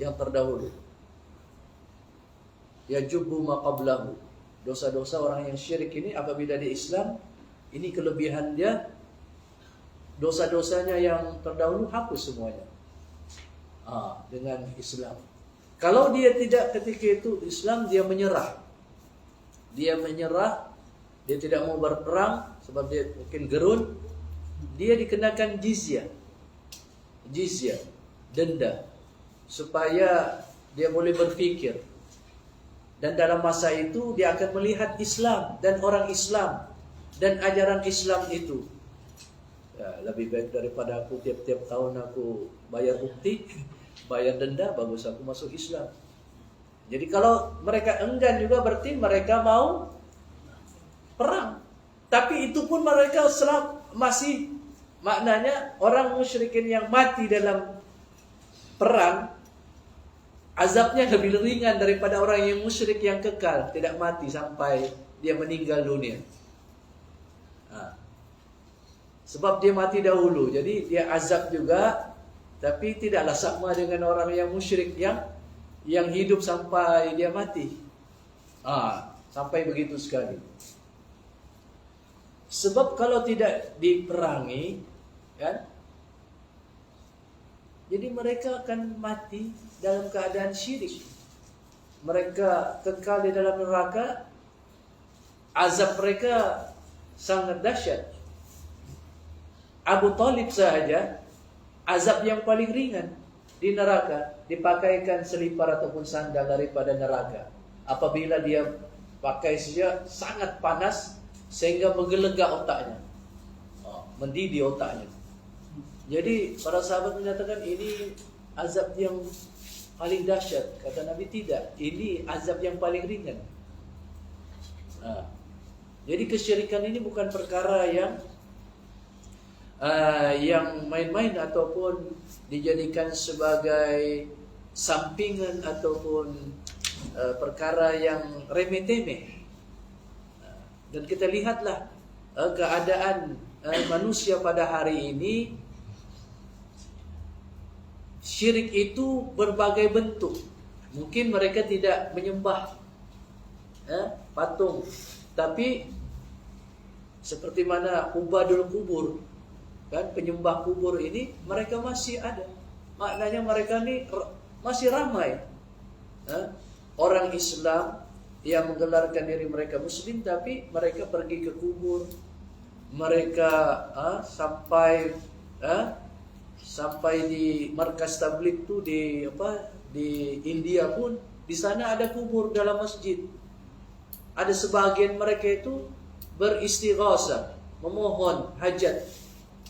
[SPEAKER 2] yang terdahulu. Ya jubbu ma qablahu. Dosa-dosa orang yang syirik ini apabila di Islam, ini kelebihan dia, dosa-dosanya yang terdahulu hapus semuanya. Dengan Islam. Kalau dia tidak ketika itu Islam, dia menyerah. Dia tidak mau berperang sebab dia mungkin gerun, dia dikenakan jizyah, denda, supaya dia boleh berpikir. Dan dalam masa itu dia akan melihat Islam dan orang Islam dan ajaran Islam itu. Lebih baik daripada aku tiap-tiap tahun aku bayar bukti, bayar denda, bagus aku masuk Islam. Jadi kalau mereka enggan juga berarti mereka mau perang. Tapi itu pun mereka masih maknanya orang musyrikin yang mati dalam perang, azabnya lebih ringan daripada orang yang musyrik yang kekal, tidak mati sampai dia meninggal dunia. Sebab dia mati dahulu, jadi dia azab juga, tapi tidaklah sama dengan orang yang musyrik yang hidup sampai dia mati. Sampai begitu sekali. Sebab kalau tidak diperangi, kan? Jadi mereka akan mati dalam keadaan syirik. Mereka kekal di dalam neraka. Azab mereka sangat dahsyat. Abu Talib saja azab yang paling ringan. di neraka dipakaikan selipar ataupun sandal daripada neraka. Apabila dia pakai saja sangat panas sehingga menggelegak otaknya, mendidih otaknya. Jadi para sahabat menyatakan ini azab yang paling dahsyat. Kata Nabi tidak, ini azab yang paling ringan. Jadi kesyirikan ini bukan perkara yang main-main ataupun dijadikan sebagai sampingan ataupun perkara yang remeh-temeh. Dan kita lihatlah keadaan manusia pada hari ini, syirik itu berbagai bentuk. Mungkin mereka tidak menyembah patung, tapi seperti mana ubadul kubur, kan, penyembah kubur ini mereka masih ada. Maknanya mereka ini masih ramai orang Islam yang menggelarkan diri mereka Muslim, tapi mereka pergi ke kubur. Mereka sampai di markas tabligh tu di India pun, di sana ada kubur dalam masjid. Ada sebahagian mereka itu beristighasah, memohon hajat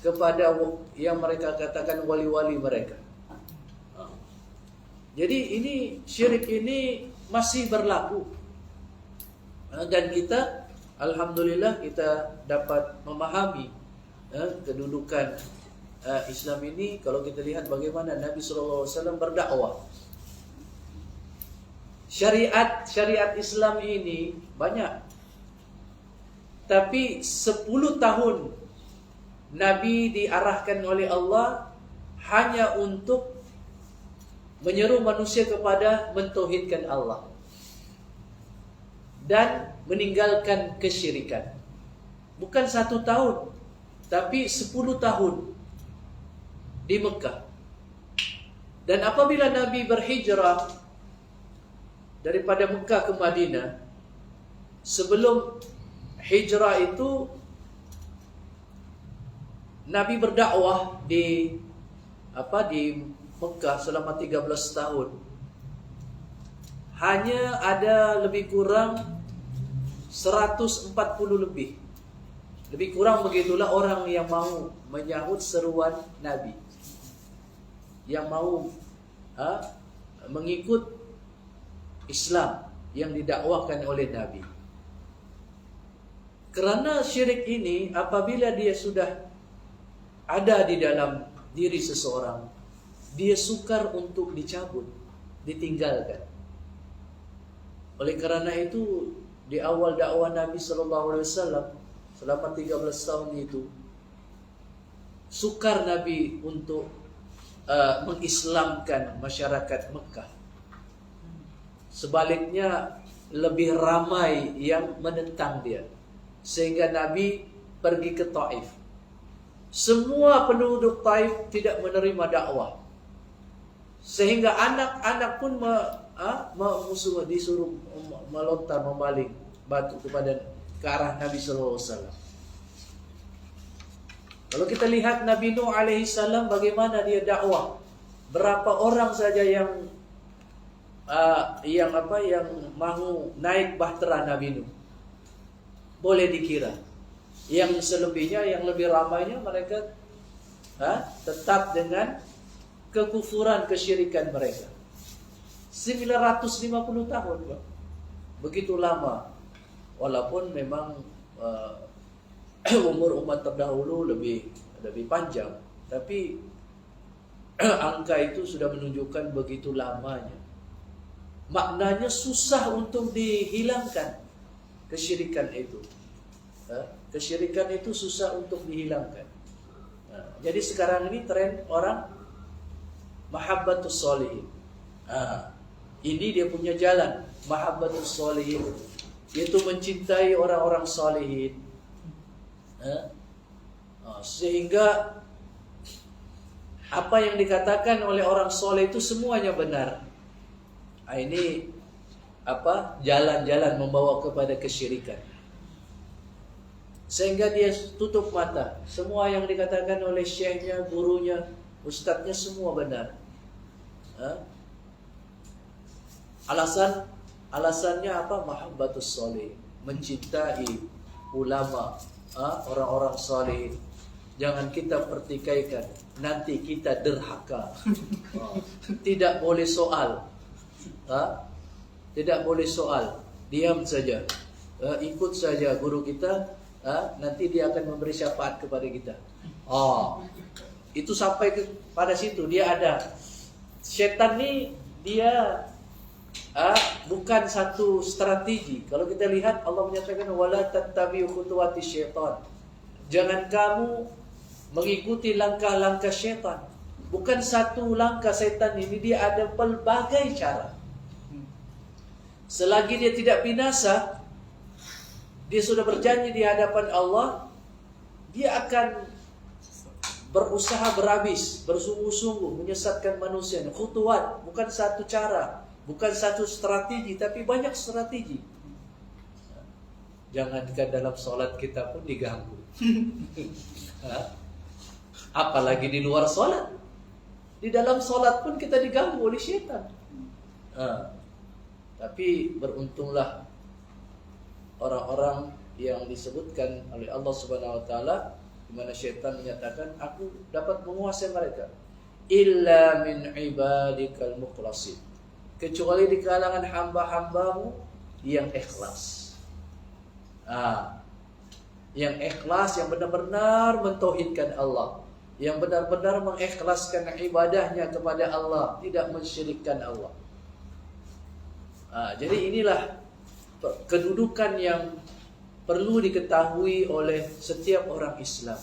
[SPEAKER 2] kepada yang mereka katakan wali-wali mereka. Jadi ini syirik ini masih berlaku. Dan kita, alhamdulillah, kita dapat memahami kedudukan Islam ini kalau kita lihat bagaimana Nabi SAW berdakwah. Syariat Islam ini banyak, tapi 10 tahun Nabi diarahkan oleh Allah hanya untuk menyeru manusia kepada mentauhidkan Allah dan meninggalkan kesyirikan. Bukan 1 tahun, tapi 10 tahun di Mekah. Dan apabila Nabi berhijrah daripada Mekah ke Madinah, sebelum hijrah itu Nabi berdakwah di Mekah selama 13 tahun. Hanya ada lebih kurang 140 lebih. Lebih kurang begitulah orang yang mau menyahut seruan Nabi, yang mau mengikut Islam yang didakwahkan oleh Nabi. Kerana syirik ini apabila dia sudah ada di dalam diri seseorang, dia sukar untuk dicabut, ditinggalkan. Oleh kerana itu di awal dakwah Nabi SAW selama 13 tahun itu, sukar Nabi untuk mengislamkan masyarakat Mekah. Sebaliknya lebih ramai yang menentang dia, sehingga Nabi pergi ke Taif. Semua penduduk Taif tidak menerima dakwah, sehingga anak-anak pun disuruh melontar, membaling batu ke arah Nabi SAW. Kalau kita lihat Nabi Nuh alaihi salam bagaimana dia dakwah, berapa orang saja yang mahu naik bahtera Nabi Nuh, boleh dikira. Yang selebihnya, yang lebih ramainya, mereka tetap dengan kekufuran, kesyirikan mereka. 950 tahun, begitu lama. Walaupun memang umur umat terdahulu lebih panjang, tapi angka itu sudah menunjukkan begitu lamanya. Maknanya susah untuk dihilangkan kesyirikan itu. Kesyirikan itu susah untuk dihilangkan. Jadi sekarang ini tren orang mahabbatus sholihin. Ini dia punya jalan, mahabbatus sholihin, yaitu mencintai orang-orang sholihin. Sehingga apa yang dikatakan oleh orang soleh itu semuanya benar. Ini jalan-jalan membawa kepada kesyirikan, sehingga dia tutup mata. Semua yang dikatakan oleh syekhnya, gurunya, ustadznya semua benar. Alasannya apa? Mahabbatus sholih, mencintai ulama, orang-orang saleh. Jangan kita pertikaikan, nanti kita derhaka. Tidak boleh soal, tidak boleh soal. Diam saja, ikut saja guru kita. Nanti dia akan memberi syafaat kepada kita. Itu sampai pada situ dia ada. Setan ni dia bukan satu strategi. Kalau kita lihat Allah menyatakan wala tattabi'u khutuwati syaitan. Jangan kamu mengikuti langkah-langkah syaitan. Bukan satu langkah syaitan ini, dia ada pelbagai cara. Selagi dia tidak binasa, dia sudah berjanji di hadapan Allah, dia akan berusaha berhabis, bersungguh-sungguh menyesatkan manusia. Khutuwat, bukan satu cara, bukan satu strategi, tapi banyak strategi. Jangankan dalam solat kita pun diganggu. Apalagi di luar solat. Di dalam solat pun kita diganggu oleh syaitan. Tapi beruntunglah orang-orang yang disebutkan oleh Allah Subhanahu wa taala, di mana syaitan menyatakan, aku dapat menguasai mereka. Illa min ibadikal mukhlasin. Kecuali di kalangan hamba-hambamu yang ikhlas. Yang ikhlas, yang benar-benar mentauhidkan Allah, yang benar-benar mengikhlaskan ibadahnya kepada Allah, tidak mensyirikkan Allah. Jadi inilah kedudukan yang perlu diketahui oleh setiap orang Islam.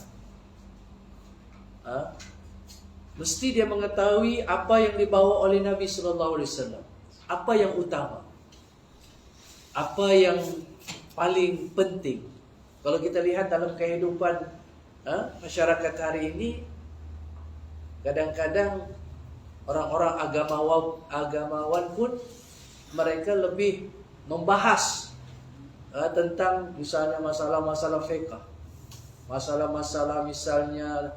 [SPEAKER 2] Mesti dia mengetahui apa yang dibawa oleh Nabi Sallallahu Alaihi Wasallam, apa yang utama, apa yang paling penting. Kalau kita lihat dalam kehidupan masyarakat hari ini, kadang-kadang orang-orang agamawan pun mereka lebih membahas tentang misalnya masalah-masalah fiqh, masalah-masalah misalnya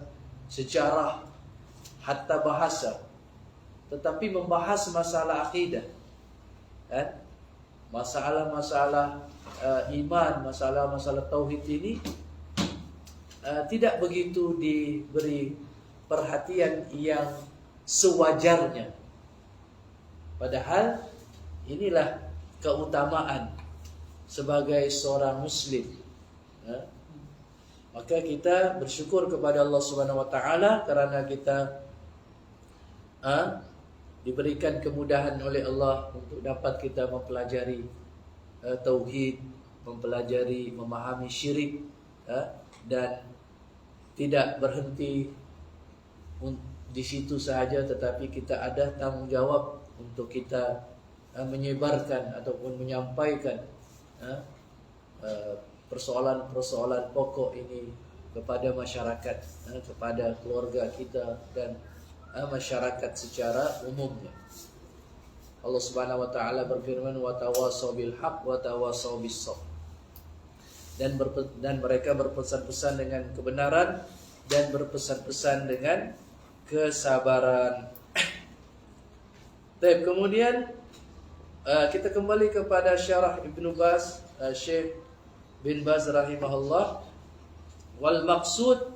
[SPEAKER 2] sejarah, hatta bahasa, tetapi membahas masalah akidah, masalah-masalah iman, masalah-masalah tauhid ini tidak begitu diberi perhatian yang sewajarnya. Padahal inilah keutamaan sebagai seorang muslim. Maka kita bersyukur kepada Allah Subhanahu wa taala karena kita diberikan kemudahan oleh Allah untuk dapat kita mempelajari tauhid, mempelajari, memahami syirik, dan tidak berhenti di situ sahaja, tetapi kita ada tanggung jawab untuk kita menyebarkan ataupun menyampaikan persoalan-persoalan pokok ini kepada masyarakat, kepada keluarga kita dan masyarakat secara umumnya. Allah Subhanahu wa taala berfirman, wa tawassaw bil haqq wa tawassaw bis sabr. Dan mereka berpesan-pesan dengan kebenaran dan berpesan-pesan dengan kesabaran. Baik, kemudian kita kembali kepada syarah Ibnu Baz, Syekh bin Baz rahimahullah. Wal maqsud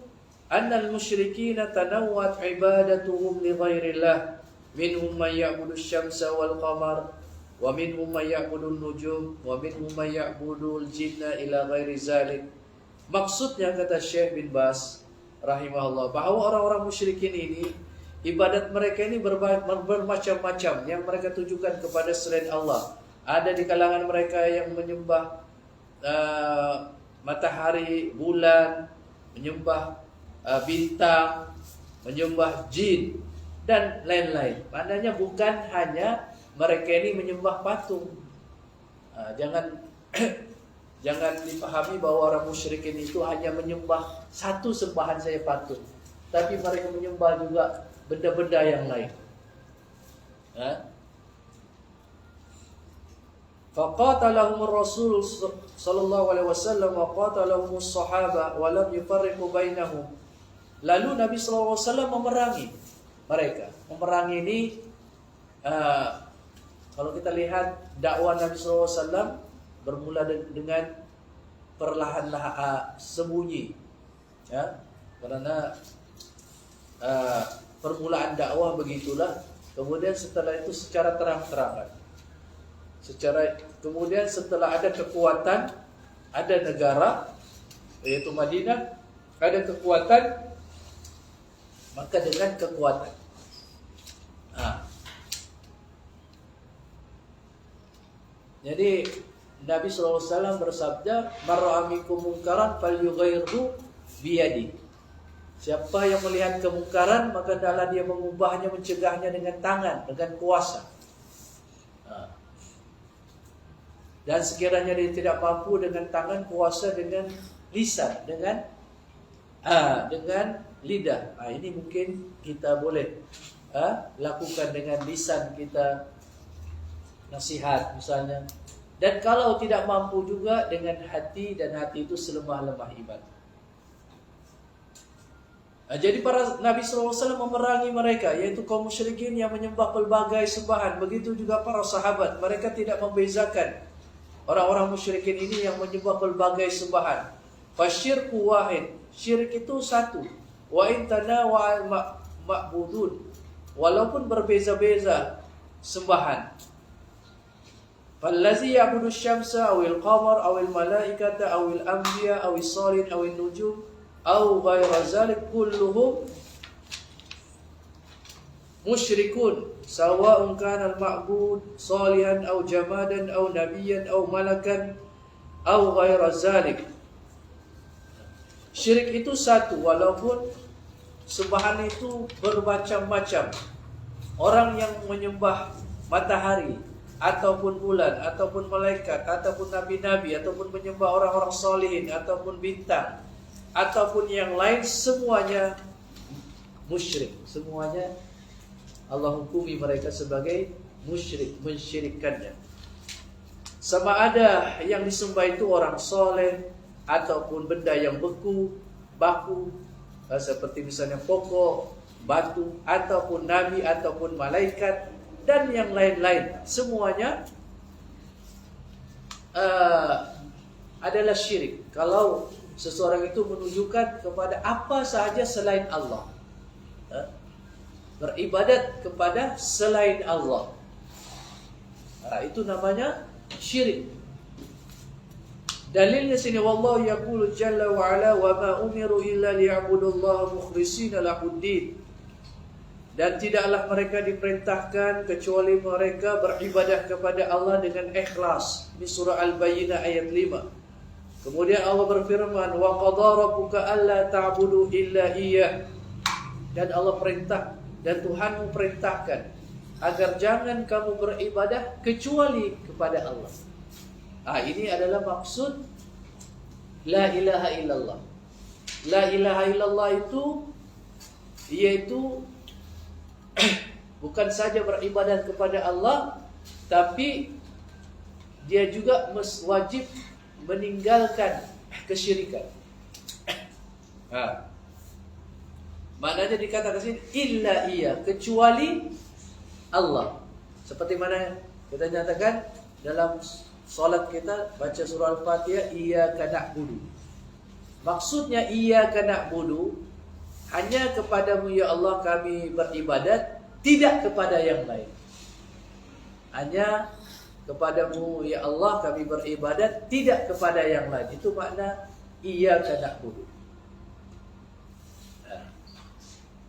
[SPEAKER 2] anna al-musyrikin tanawwat ibadatuhum li ghairillah, minhum man ya'budu asy-syamsa wal qamar, wa minhum man ya'budu an-nujum, wa minhum man ya'budu al-jinna ila ghairi zalik. Maksudnya, kata Syekh bin Baz rahimahullah, bahwa orang-orang musyrikin ini ibadat mereka ini bermacam-macam yang mereka tujukan kepada selain Allah. Ada di kalangan mereka yang menyembah matahari, bulan, menyembah bintang, menyembah jin dan lain-lain. Maknanya bukan hanya mereka ini menyembah patung. Jangan dipahami bahwa orang musyrikin itu hanya menyembah satu sembahan saja, patung, tapi mereka menyembah juga benda-benda yang lain. Faqatalahum Rasul sallallahu alaihi wasallam wa qatalahum as-sahabah wa lam yufarriqu bainahum. Lalu Nabi sallallahu alaihi wasallam memerangi mereka. Memerangi ini Kalau kita lihat dakwah Nabi SAW bermula dengan perlahan-lahan sembunyi, ya, karena permulaan dakwah begitulah. Kemudian setelah itu secara terang-terangan. Kemudian setelah ada kekuatan, ada negara, yaitu Madinah, ada kekuatan, maka dengan kekuatan. Jadi Nabi SAW bersabda, "Man ra'a minkum munkaran falyughayyirhu biyadi." Siapa yang melihat kemungkaran, maka hendaklah dia mengubahnya, mencegahnya dengan tangan, dengan kuasa. Dan sekiranya dia tidak mampu dengan tangan, kuasa dengan lisan, dengan lidah. Ini mungkin kita boleh lakukan dengan lisan kita, nasihat misalnya. Dan kalau tidak mampu juga dengan hati, dan hati itu selemah-lemah iman. Jadi para Nabi SAW memerangi mereka, yaitu kaum musyrikin yang menyembah pelbagai sembahan. Begitu juga para sahabat, mereka tidak membezakan orang-orang musyrikin ini yang menyembah pelbagai sembahan. Fasyirku wahid, syirik itu satu. Wa intana wa ma'budun, walaupun berbeza-beza sembahan. Fallazi ya'budu syamsa awil qamar awil malaikata awil anbiya awil salin awil nujum aw ghaira zalik kulluhum musyrikun sawa'un kana al-ma'bud salihan aw jamadan aw nabiyyan aw malakan aw ghaira zalik. Syirik itu satu, walaupun sembahan itu bermacam-macam. Orang yang menyembah matahari ataupun bulan ataupun malaikat ataupun nabi-nabi ataupun menyembah orang-orang salihin ataupun bintang ataupun yang lain, semuanya musyrik. Semuanya Allah hukumi mereka sebagai musyrik, mensyirikkannya. Sama ada yang disembah itu orang soleh ataupun benda yang baku, seperti misalnya pokok, batu, ataupun nabi ataupun malaikat dan yang lain-lain. Semuanya adalah syirik kalau seseorang itu menunjukkan kepada apa sahaja selain Allah, beribadat kepada selain Allah. Itu namanya syirik. Dalilnya sini, wallahu yaqulu jalla wa ala wa ma umiru illa liya'budullaha mukhlishina lahuddin. Dan tidaklah mereka diperintahkan kecuali mereka beribadah kepada Allah dengan ikhlas. Ini surah Al-Bayyinah ayat 5. Kemudian Allah berfirman, wa qadha rabbuka alla ta'budu illa iyyah. Dan Allah perintah, dan Tuhanmu perintahkan agar jangan kamu beribadah kecuali kepada Allah. Ini adalah maksud la ilaha illallah. La ilaha illallah itu yaitu bukan saja beribadah kepada Allah, tapi dia juga wajib meninggalkan kesyirikan. Maknanya dikatakan sini illa iya, kecuali Allah. Seperti mana kita nyatakan dalam salat kita baca surah Al-Fatihah, iyyaka na'budu. Maksudnya iyyaka na'budu, hanya kepadamu ya Allah kami beribadat, tidak kepada yang lain. Hanya kepadamu ya Allah kami beribadat, tidak kepada yang lain. Itu makna iyyaka na'budu.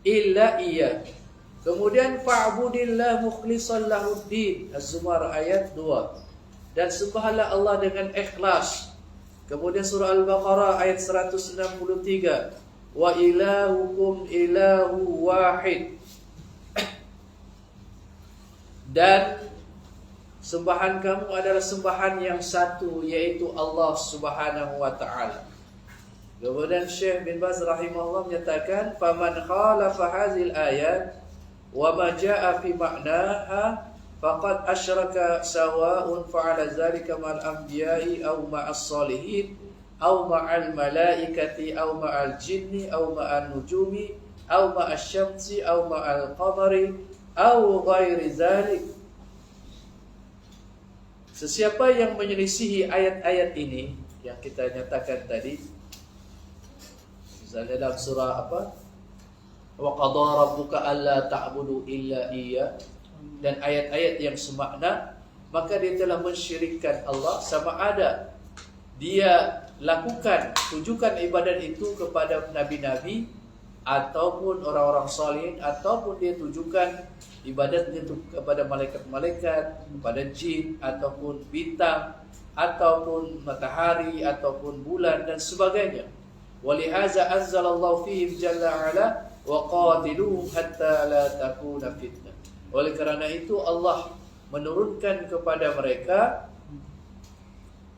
[SPEAKER 2] Illa iya. Kemudian fa'budillah mukhlishan lahuddin, Az-Zumar ayat 2. Dan sembahlah Allah dengan ikhlas. Kemudian surah Al-Baqarah ayat 163. Wa ilahukum ilahu wahid. Dan sembahan kamu adalah sembahan yang satu, yaitu Allah Subhanahu wa ta'ala. Kemudian Syekh bin Baz rahimahullah menyatakan, faman khalafa hazil ayat wa ma jaa fi ma'naha faqad asyraka sawa'un fa'ala dzalika ma'al anbiya'i aw ma'as salihin aw ma'al malaikati aw ma'al jinni aw ma'an nujumi aw ma'asy syamsi aw ma'al qamari au ghairi zalik. Sesiapa yang menyelisihi ayat-ayat ini yang kita nyatakan tadi, misalnya dalam surah apa? Wa qadara rabbuka alla ta'budu illa iya, dan ayat-ayat yang semakna, maka dia telah mensyirikkan Allah, sama ada dia lakukan, tujukan ibadat itu kepada nabi-nabi ataupun orang-orang salihin, ataupun dia tujukan ibadatnya itu kepada malaikat-malaikat, kepada jin, ataupun bintang, ataupun matahari, ataupun bulan dan sebagainya. Walihaza anzalallahu fihim jalla ala wa qatiluhum hatta la takuna fitnah. Oleh kerana itu Allah menurunkan kepada mereka,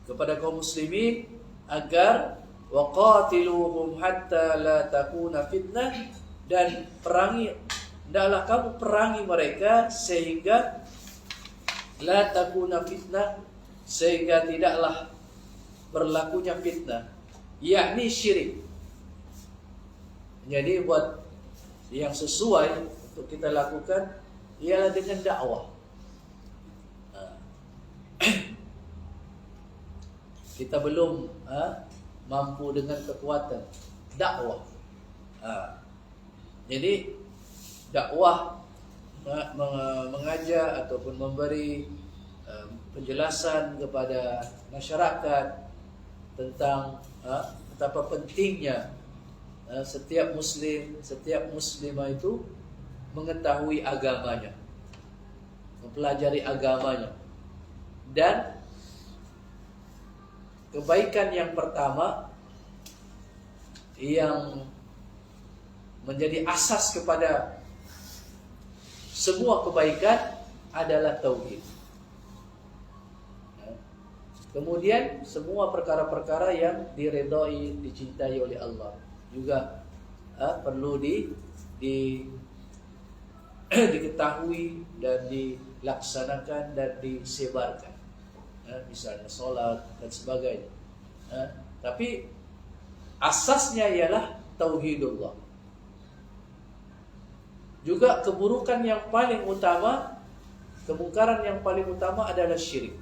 [SPEAKER 2] kepada kaum muslimin, agar wa qatiluhum hatta la takuna fitnah, dan perangi, hendaklah kamu perangi mereka sehingga la takuna fitnah, sehingga tidaklah berlakunya fitnah, yakni syirik. Jadi buat yang sesuai untuk kita lakukan ialah dengan dakwah. Kita belum mampu dengan kekuatan dakwah. Jadi dakwah mengajar ataupun memberi penjelasan kepada masyarakat tentang betapa pentingnya setiap muslim, setiap muslimah itu mengetahui agamanya, mempelajari agamanya. Dan kebaikan yang pertama yang menjadi asas kepada semua kebaikan adalah tauhid. Kemudian semua perkara-perkara yang diredai, dicintai oleh Allah juga perlu diketahui dan dilaksanakan dan disebarkan. Misalnya solat dan sebagainya. Tapi asasnya ialah tauhidullah. Juga keburukan yang paling utama, kemungkaran yang paling utama adalah syirik.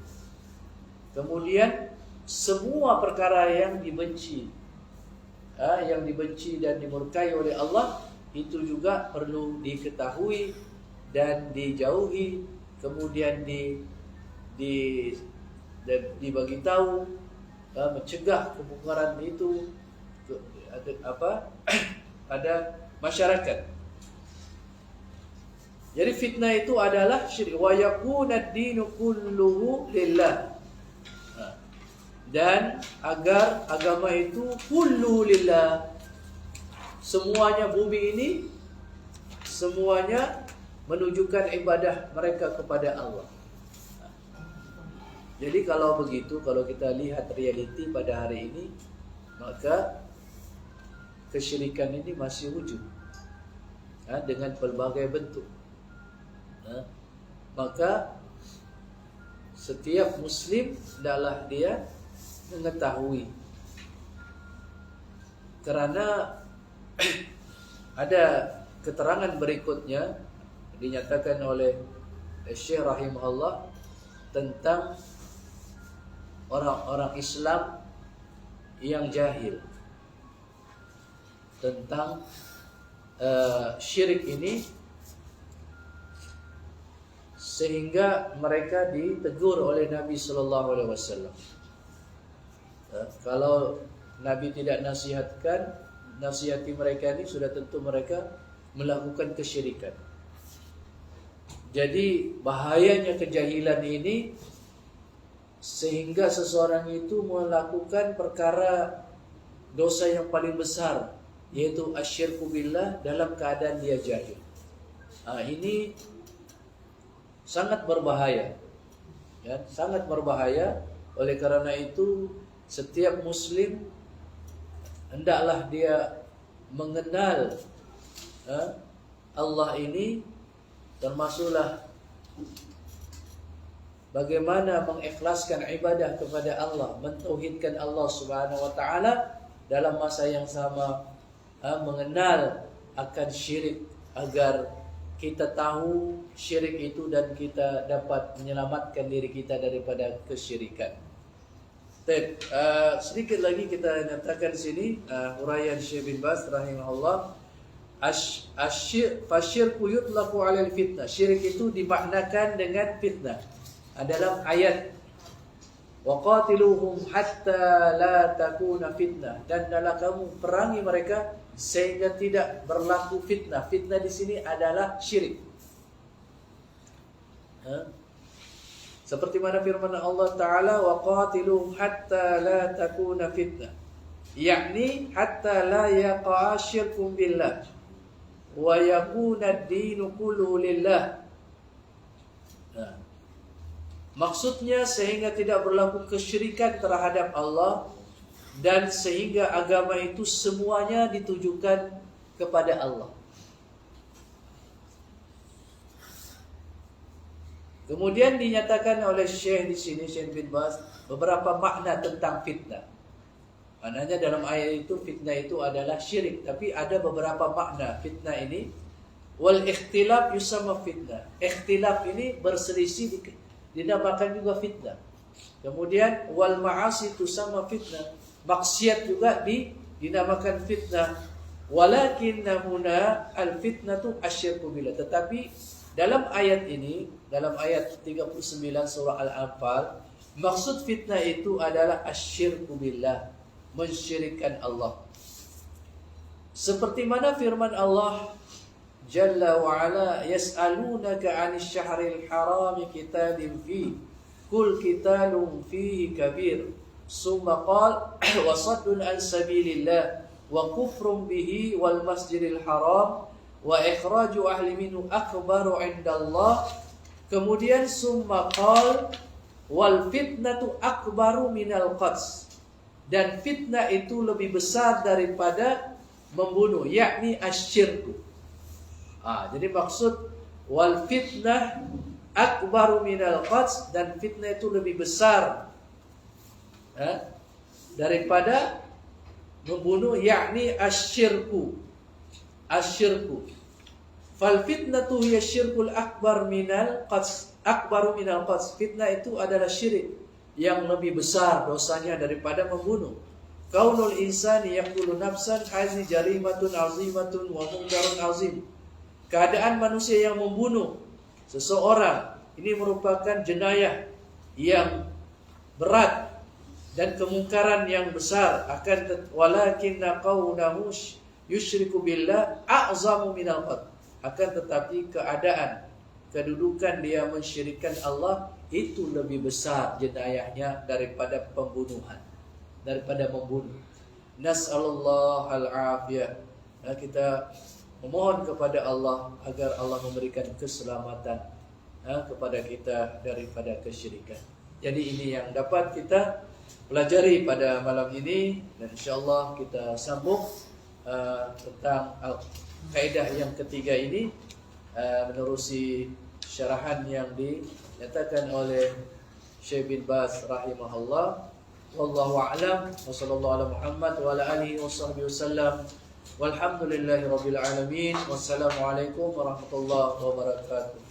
[SPEAKER 2] Kemudian semua perkara yang dibenci, dan dimurkai oleh Allah, itu juga perlu diketahui dan dijauhi. Kemudian dibagi tahu, mencegah kemungkaran itu pada masyarakat. Jadi fitnah itu adalah syirik. Wa yakuna ad-dinu kulluhu lillah. Dan agar agama itu kullu lillah, semuanya bumi ini semuanya menunjukkan ibadah mereka kepada Allah. Jadi kalau begitu, kalau kita lihat realiti pada hari ini, maka kesyirikan ini masih wujud dengan pelbagai bentuk. Maka setiap muslim hendaklah dia mengetahui, kerana ada keterangan berikutnya dinyatakan oleh Syekh rahimahullah tentang orang-orang Islam yang jahil tentang syirik ini, sehingga mereka ditegur oleh Nabi sallallahu alaihi wasallam. Kalau Nabi tidak nasihati mereka ini, sudah tentu mereka melakukan kesyirikan. Jadi bahayanya kejahilan ini, sehingga seseorang itu melakukan perkara dosa yang paling besar, yaitu asyirku billah, dalam keadaan dia jahil. Ini sangat berbahaya, sangat berbahaya. Oleh karena itu setiap muslim hendaklah dia mengenal Allah ini, termasuklah bagaimana mengikhlaskan ibadah kepada Allah, mentauhidkan Allah Subhanahu wa taala, dalam masa yang sama mengenal akan syirik, agar kita tahu syirik itu dan kita dapat menyelamatkan diri kita daripada kesyirikan. Sedikit lagi kita nyatakan di sini uraian Syekh bin Baz rahimahullah, fasyirku yutlaqu 'alal fitnah. Syirik itu dimaknakan dengan fitnah. Dalam ayat waqatiluhum hatta la takuna fitnah, dan dalam kamu perangi mereka sehingga tidak berlaku fitnah. Fitnah di sini adalah syirik. Seperti mana firman Allah Ta'ala, waqatiluhum hatta la takuna fitnah, yakni hatta la yaqa'a syirkum billah wa yakuna ad-dinu kulluhu lillah. Maksudnya sehingga tidak berlaku kesyirikan terhadap Allah dan sehingga agama itu semuanya ditujukan kepada Allah. Kemudian dinyatakan oleh Syekh di sini, Syekh bin Baz, beberapa makna tentang fitnah. Maknanya dalam ayat itu fitnah itu adalah syirik, tapi ada beberapa makna fitnah ini. Wal ikhtilaf yusamma fitnah. Ikhtilaf ini berselisih dinamakan juga fitnah. Kemudian wal ma'asi tusamma fitnah. Maksiat juga dinamakan fitnah. Walakinna huna al fitnatu asyirku billah. Tetapi dalam ayat ini, dalam ayat 39 surah Al-Anfal, maksud fitnah itu adalah asyirku billah, mensyirikkan Allah. Seperti mana firman Allah Jalla wa ala, yas'alunaka 'anil syahril harami qitalin fi kul qitalun fihi kabir summa qala wa saddun an sabilillah wa kufrun bihi wal masjidil haram wa ikhraju ahli minhu akbaru 'indallah. Kemudian summa qala wal fitnatu akbaru minal qatl, dan fitnah itu lebih besar daripada membunuh, yakni asyirku. Jadi maksud wal fitnah akbaru minal qatl, dan fitnah itu lebih besar daripada membunuh, yakni asyirku. Fal fitnatu hiya syirkul akbar minal qatl, akbaru minal qatl. Fitnah itu adalah syirik yang lebih besar dosanya daripada membunuh. Kaunul insani yaqtulu nafsan hazi jarimatun azimatun wa munkarun azim. Keadaan manusia yang membunuh seseorang ini merupakan jenayah yang berat dan kemungkaran yang besar. Walakinna qawnahu yusyriku billah a'zamu minal qatl. Akan tetapi kedudukan dia mensyirikkan Allah itu lebih besar jenayahnya daripada pembunuhan, daripada membunuh. Nas'alullah al-afiyah. Kita memohon kepada Allah agar Allah memberikan keselamatan kepada kita daripada kesyirikan. Jadi ini yang dapat kita pelajari pada malam ini, dan insyaallah kita sambung tentang kaidah yang ketiga ini menerusi syarahan yang dinyatakan oleh Syekh bin Baz rahimahullah. Wallahu a'lam wa sallallahu ala Muhammad wa ala alihi washabbihi wasallam. Walhamdulillahi rabbil alamin. Wassalamualaikum warahmatullahi wabarakatuh.